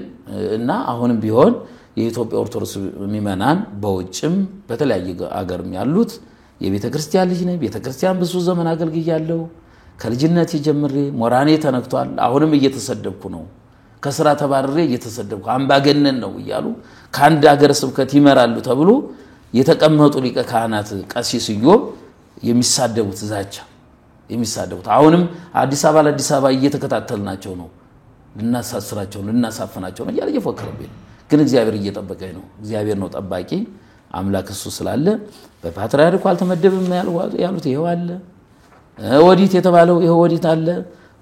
እና አሁንም ቢሆን የኢትዮጵያ ኦርቶዶክስ ሚመናን በውጭም በተለያየ አገርም ያሉት የቤተክርስቲያን ልጅ ነኝ ቤተክርስቲያን ብዙ ዘመን አገልግያለሁ ከልጅነቴ ጀምሬ ሞራኔ ተነክቷል አሁንም እየተሰደብኩ ነው ከስራ ተባረሬ እየተሰደብኩ አምባገነን ነው ይያሉ ካንድ ሀገር ስብከት ይመራሉ ተብሎ የተቀመጡ ሊቀ ካህናት ቀሲስ ኢዮብ የሚሳደቡት ዛቻ የሚሳደቡት አሁንም አዲስ አበባ እየተከታተልናቸው ነው ልናሳስራቸው ልናሳፈናቸው ነው እየፎከረብኝ ግን እግዚአብሔር እየጠበቀኝ ነው እግዚአብሔር ነው ጠባቂ አምላክ እሱ ስላለ በፓትርያርኩ አልተመደበም ያሉት ይሄው አለ ወዲት የተባለው ይሄው ወዲት አለ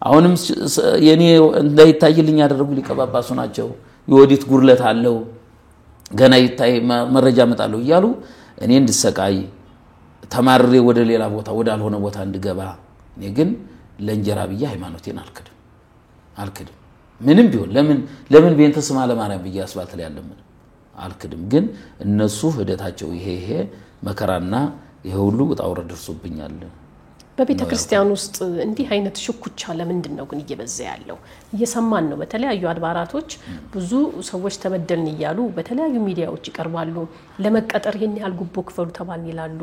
አሁንም የኔ እንዳይታይልኝ ያደረጉ ሊቀባባሱ ናቸው የወዲት ጉርለት አለው ገና ይታይ መረጃ መጣለው ይያሉ እኔ እንድሰቃይ ተማርሬ ወደ ሌላ ቦታ ወደ አልሆነ ቦታ እንድገባ እኔ ግን ለእንጀራ ብዬ ሃይማኖቴን አልክድም ምንም ቢሆን ለምን ቤንተ ስማ ለማርያም ብዬ አስባልት ላይ ያለምን አልክድም ግን እነሱ ህደታቸው ይሄ መከራና ይሄ ሁሉ ወጣው ረድርሱብኛል በቤተ ክርስቲያን ውስጥ እንዲህ አይነት ሽኩቻ ለምንድን ነው ግን እየበዛ ያለው እየሰማን ነው በተለያዩ አድባራቶች ብዙ ሰዎች ተበደልን ይያሉ በተለያዩ ሚዲያዎች ይቀርባሉ ለመቀጠር ይሄን ያህል ጉቦ ክፈሉ ተባልን ይላሉ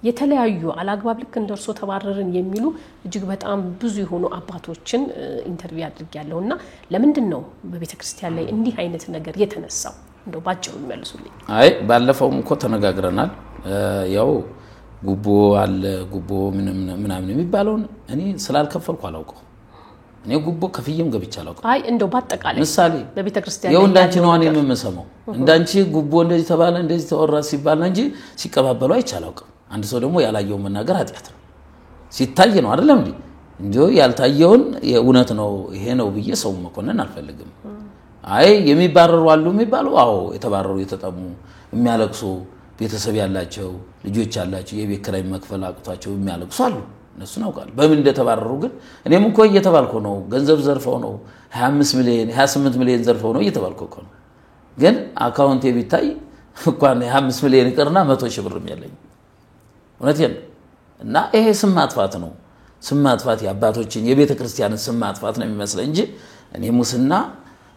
የተለያዩ አላግባብ ልክ እንደርሶ ተባረርን የሚሉ እጅግ በጣም ብዙ የሆኑ አባቶችን ኢንተርቪው አድርጌያለሁና ለምንድን ነው በቤተ ክርስቲያን ላይ እንዲህ አይነት ነገር የተነሳው እንደው ባጭሩ መልሱልኝ አይ ባለፈውም እኮ ተነጋግረናል ያው ጉቦ አለ ጉቦ ምናምን የሚባለው እኔ ስላልከፈልኩ አላውቀው እኔ ጉቦ ከፍየም ገብቻ አላውቀው አይ እንደው ባጠቃላይ ምሳሌ በቤተ ክርስቲያን ያው እንዳንቺ ነው እኔ የምመሰመው እንዳንቺ ጉቦ እንደዚህ ተባለ እንደዚህ ተወራ ሲባል እንጂ ሲቀባበሉ አይቻላውቀው አንድ ሰው ደግሞ ያላየው መናገር ኃጢአት ነው ሲታይ ነው አይደለም እንዴ ያልታየውን የእውነት ነው ይሄ ነው ብዬ ሰው መኮነን አልፈልግም አይ የሚባረሩ አሉ የሚባሉ አዎ የተባረሩ የተጠሙ የሚያለቅሱ ቤተሰብ ያላቸው ልጆች ያላቸው የቤት ኪራይ መክፈል አቅቷቸው የሚያለቅሱ አሉ እነሱ ነው ቃል በምን እንደተባረሩ ግን እኔም እኮ እየተባልኩ ነው ገንዘብ ዘርፈው ነው 25 ሚሊዮን 28 ሚሊዮን ዘርፈው ነው እየተባልኩ ነው ግን አካውንቴ ቢታይ እንኳን 25 ሚሊዮን ይቀርና 100 ሺህ ብርም ያለኝ እውነቴን እና ይሄ ስም ማጥፋት የአባቶችን የቤተ ክርስቲያንን ስም ማጥፋት ነው የሚመስለው እንጂ እኔ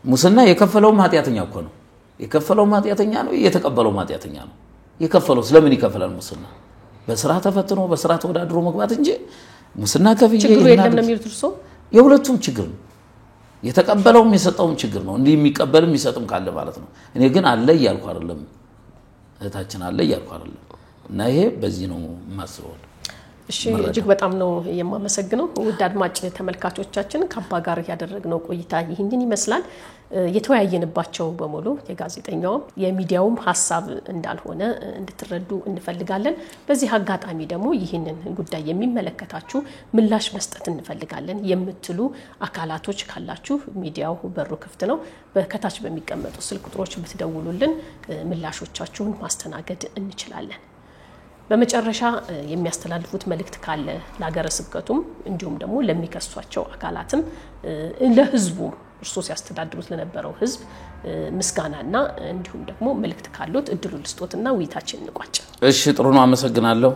ሙስና የከፈለው ኃጢያተኛ እኮ ነው የከፈለው ኃጢያተኛ ነው የተቀበለው ኃጢያተኛ ነው የከፈለው ስለምን ይከፈላል ሙስና በስራ ተፈትኖ በስራ ተወዳድሮ መግባት እንጂ ሙስና ከፍዬ ችግሩ የለም ነው የሚሉት እርሶ የሁለቱም ችግር ነው የተቀበለውም የሰጠውም ችግር ነው እንዲህ የሚቀበልም ይሰጥም ካለ ማለት ነው እኔ ግን አለ ይያልኩ አይደለም እታችን አለ ይያልኩ አይደለም እና ይሄ በዚህ ነው ማስበው እሺ እጅግ በጣም ነው የማመሰግነው ውድ አድማጭ ተመልካቾቻችን ከአባ ጋር ያደረግነው ቆይታ ይህንን ይመስላል የተወያየንባቸው በሙሉ የጋዜጠኛው የሚዲያውም ሐሳብ እንዳልሆነ እንድትረዱ እንፈልጋለን በዚህ አጋጣሚ ደግሞ ይህንን ጉዳይ የሚመለከታችሁ ምላሽ መስጠት እንፈልጋለን የምትሉ አካላቶች ካላችሁ ሚዲያው በሩ ክፍት ነው በከታች በሚቀመጡ ስልክ ቁጥሮች ብትደውሉልን ምላሾቻችሁን ማስተናገድ እንችላለን በመጨረሻ የሚያስተላልፉት መልእክት ካለ ለሀገረ ስብከቱም እንዲሁም ደግሞ ለሚከሷቸው አካላትም ለህዝቡ እርሶ ሲያስተዳድሩት ለነበረው ህዝብ ምስጋናና እንዲሁም ደግሞ መልእክት ካሉት እድሉ ልስጦትና ውይይታችን እንቋጭ እሺ ጥሩ ነው አመሰግናለሁ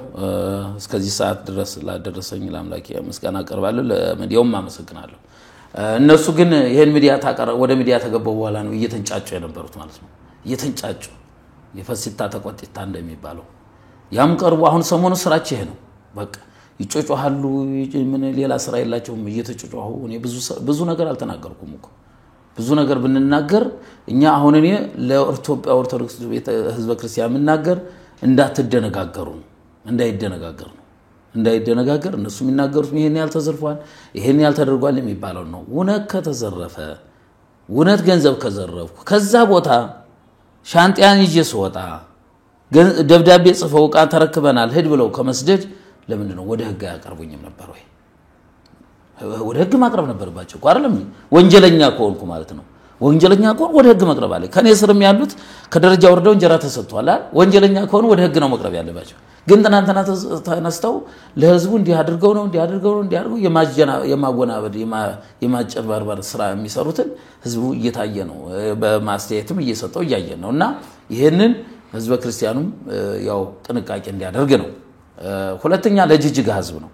እስከዚህ ሰዓት ድረስ ላደረሰኝ ለአምላኬ ምስጋና አቀርባለሁ ለሚዲያውም አመሰግናለሁ እነሱ ግን ይሄን ሚዲያ ወደ ሚዲያ ተገባው በኋላ ነው እየተንጫጩ የነበሩት ማለት ነው እየተንጫጩ የፈሲታ ተቆጥታ እንደሚባለው ያም ቀርቡ አሁን ሰሞኑ ስራቸው ይሄ ነው በቃ ይጮጮሃሉ ምን ሌላ ስራ የላቸውም እየተጮጮሁ እኔ ብዙ ነገር አልተናገርኩም እኮ ብዙ ነገር ብንናገር እኛ አሁን እኔ ለኢትዮጵያ ኦርቶዶክስ ህዝበ ክርስቲያን ምናገር እንዳትደነጋገሩ እንዳይደነጋገር እነሱ የሚናገሩት ይሄን ያልተዘርፏል ይሄን ያልተደርጓል የሚባለው ነው ውነት ከተዘረፈ ውነት ገንዘብ ከዘረፍኩ ከዛ ቦታ ሻንጣያን ይዤ ስወጣ ደብዳቤ ጽፈው ዕቃ ተረክበናል ሄድ ብለው ከመስደድ ለምን ነው ወደ ህግ ያቀርቡኝም ነበር ወይ ወደ ህግ ማቅረብ ነበርባቸው አይደለም ወንጀለኛ ከሆንኩ ማለት ነው ወንጀለኛ ከሆነ ወደ ህግ መቅረብ አለ ከኔ ስርም ያሉት ከደረጃ ወርደው እንጀራ ተሰጥቷል ወንጀለኛ ከሆነ ወደ ህግ ነው መቅረብ ያለባቸው ግን ተናንተና ተነስተው ለህዝቡ እንዲያድርገው ነው የማጎናበድ የማጨባርባር ስራ የሚሰሩትን ህዝቡ እየታየ ነው በማስተያየትም እየሰጠው እያየ ነውና ይሄንን ህዝበ ክርስቲያኑም ያው ጥንቃቄ እንዲያደርግ ነው ሁለተኛ ለጅጅጋ ህዝብ ነው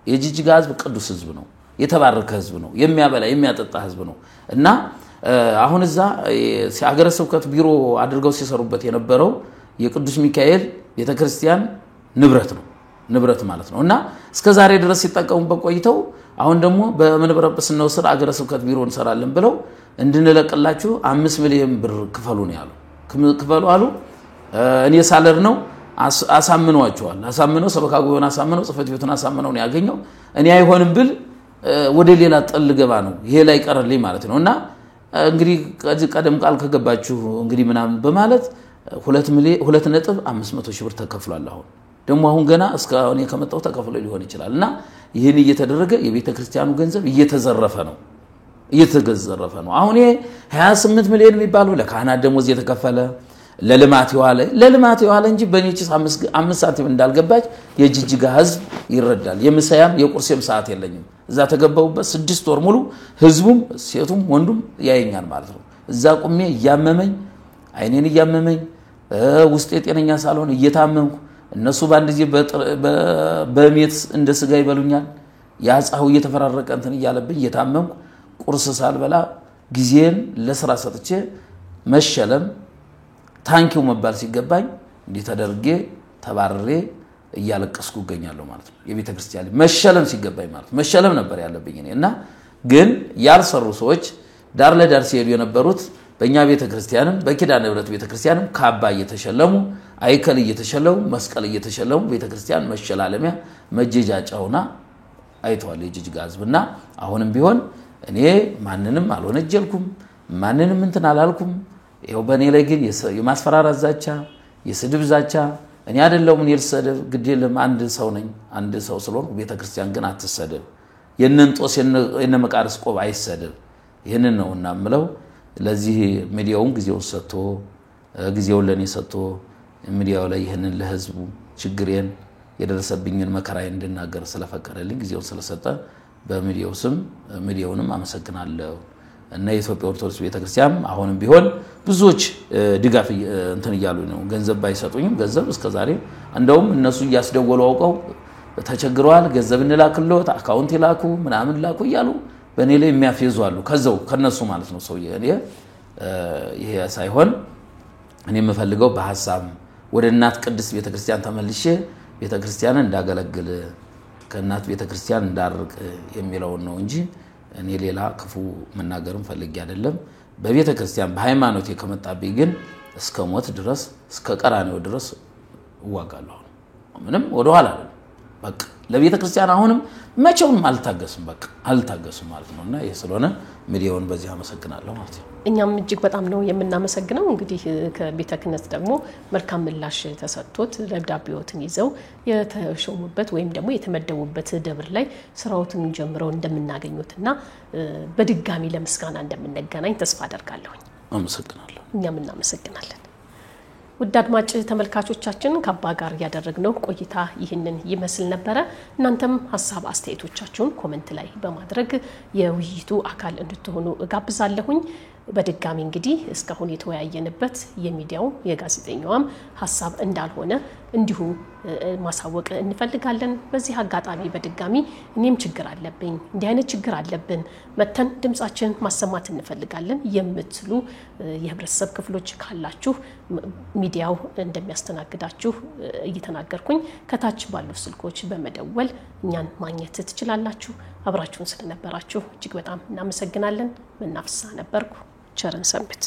የጅጅጋ ህዝብ ቅዱስ ህዝብ ነው የተባረከ ህዝብ ነው የሚያበላ የሚያጠጣ ህዝብ ነው እና አሁን እዛ ሲያገረ ስብከት ቢሮ አድርገው ሲሰሩበት የነበረው የቅዱስ ሚካኤል ቤተክርስቲያን ንብረት ማለት ነው እና እስከ ዛሬ ድረስ ሲጠቀሙበት ቆይተው አሁን ደግሞ በመንበረ ጵጵስናው ስር አገረ ስብከት ቢሮ እንሰራለን ብለው እንድንለቅላችሁ 5 ሚሊዮን ብር ክፈሉ ነው ያሉ ክፈሉ አሉ እኔ ሳለር ነው አሳምነው ሰበካ ጉባኤውን አሳምነው ጽፈት ቤቱን አሳምነው ነው ያገኘው እኔ አይሆንም ብል ወደ ሌላ ጥል ገባ ነው ይሄ ላይ ቀርልኝ ማለት ነውና እንግዲህ ቀደም ቃል ከገባችሁ እንግዲህ ምናምን በማለት 2.500 ሺህ ብር ተከፍሏል አሁን ገና እስካሁን የከመጣው ተከፍሎ ሊሆን ይችላልና ይሄን እየተደረገ የቤተክርስቲያኑ ገንዘብ እየተዘረፈ ነው አሁን 28 ሚሊዮን የሚባለው ለካህናት ደሞዝ የተከፈለ ለልማት ይዋለ እንጂ በኔችስ 5 ሳንቲም እንዳልገባች የጅጅጋ ህዝብ ይረዳል የምሳያም የቁርስም ሰዓት የለኝም እዛ ተገባውበት 6 ወር ሙሉ ህዝቡም ሴቱም ወንዱም ያየኛል ማለት ነው እዛ ቁሜ ያመመኝ አይኔን ያመመኝ ውስጤ ጤነኛ ሳልሆን እየታመምኩ እነሱ ባንድ ጊዜ በሜት እንደ ስጋ ይበሉኛል ያጻው እየተፈራረቀ እንትን ይያለብኝ እየታመምኩ ቁርስ ሳልበላ ጊዜን ለስራ ሰጥቼ መሸለም ታንኪው መባል ሲገባኝ እንዴ ተደርጌ ተባረሬ እያለቀስኩ ገኛለሁ ማለት ነው የቤተክርስቲያን መሸለም ሲገባኝ ማለት መሸለም ነበር ያለብኝ እኔና ግን ያልሰሩ ሰዎች ዳር ለዳር ሲሄዱ የነበሩት በእኛ ቤተክርስቲያንም በኪዳነ ምሕረት ቤተክርስቲያንም ካባ እየተሸለሙ አይከል እየተሸለሙ መስቀል እየተሸለሙ ቤተክርስቲያን መሸላለሚያ መጀጃጫውና አይተዋል የጅጅጋ ህዝብና አሁንም ቢሆን እኔ ማንንም አልወነጀልኩም ማንንም እንትን አላልኩም ይሄው በኔ ላይ ግን የማስፈራራት ዛቻ የስድብ ዛቻ እኔ አይደለም ምን ይልሰደብ ግዴለም አንድ ሰው ነኝ አንድ ሰው ስለሆንኩ ቤተክርስቲያን ግን አትሰደብ የነንጦስ የነመቃርስ ቆብ አይሰደብ ይሄንን ነውና ምለው ለዚህ ሚዲያውን ጊዜውን ለኔ ሰጥቶ ሚዲያው ላይ ይሄንን ለህዝቡ ችግሬን የደረሰብኝን መከራዬ እንድናገር ስለፈቀደልኝ ጊዜውን ስለሰጠ በሚዲያው ስም ሚዲያውንም አመሰግናለሁ እና የኢትዮጵያ ኦርቶዶክስ ቤተክርስቲያን አሁንም ቢሆን ብዙዎች ድጋፍ እንትን ይያሉ ነው ገንዘብ ባይሰጡኝም ገንዘብ እስከዛሬ እንደውም እነሱ ያስደወሉ አውቀው ተቸግረዋል ገንዘብ እንላክልዎት አካውንት ይላኩ ምናምን ላኩ ይያሉ በኔ ላይ የሚያፈዙ አሉ ከዛው ከነሱ ማለት ነው ሰው ይሄ ሳይሆን እኔ የምፈልገው በሐሳብ ወደ እናት ቅድስት ቤተክርስቲያን ተመልሼ ቤተክርስቲያንን እንዳገለግል ከእናት ቤተክርስቲያን እንዳርቅ የሚለው ነው እንጂ እኔ ሌላ ክፉ መናገርም ፈልጌ አይደለም በቤተክርስቲያን በሃይማኖት የከመጣብኝ ግን እስከ ሞት ድረስ እስከ ቀራንዮ ድረስ እዋጋለሁ ምንም ወደ ኋላ በቃ ለቤተክርስቲያን አሁንም መቼውም አልታገስም ማለት ነውና ይሄ ሚዲያውን በዚህ አመሰግናለሁ ማለት ነው እኛም እጅግ በጣም ነው የምናመሰግነው እንግዲህ ከቤተ ክህነት ደግሞ መልካም ምላሽ ተሰጥቶት ደብዳቤዎትን ይዘው የተሾሙበት ወይም ደግሞ የተመደቡበት ደብር ላይ ስራዎትን ጀምረው እንደምናገኙትና በድጋሚ ለምስጋና እንደምንገናኝ ተስፋ አደርጋለሁ አመሰግናለሁ እኛም እናመሰግናለን ውድ አድማጭ ተመልካቾቻችን ከአባ ጋር ያደረግነው ቆይታ ይህንን ይመስል ነበር እናንተም ሐሳብ አስተያየቶቻችሁን ኮሜንት ላይ በማድረግ የውይይቱ አካል እንድትሆኑ እጋብዛለሁኝ በድጋሚ እንግዲህ እስካሁን የተወያየንበት የሚዲያው የጋዜጠኛውም ሐሳብ እንዳልሆነ እንዲሁ ማሳወቅ እንፈልጋለን በዚህ አጋጣሚ በድጋሚ እኔም ችግር አለብኝ እንዲህ አይነት ችግር አለብን መተን ድምጻችን ማሰማት እንፈልጋለን የምትሉ የህብረተሰብ ክፍሎች ካላችሁ ሚዲያው እንደሚያስተናግዳችሁ እየተናገርኩኝ ከታች ባሉ ስልኮች በመደወል እኛን ማግኘት ትችላላችሁ አብራችሁን ስለነበራችሁ እጅግ በጣም እናመሰግናለን መናፍሳ ነበርኩ ቸርን ሰንብት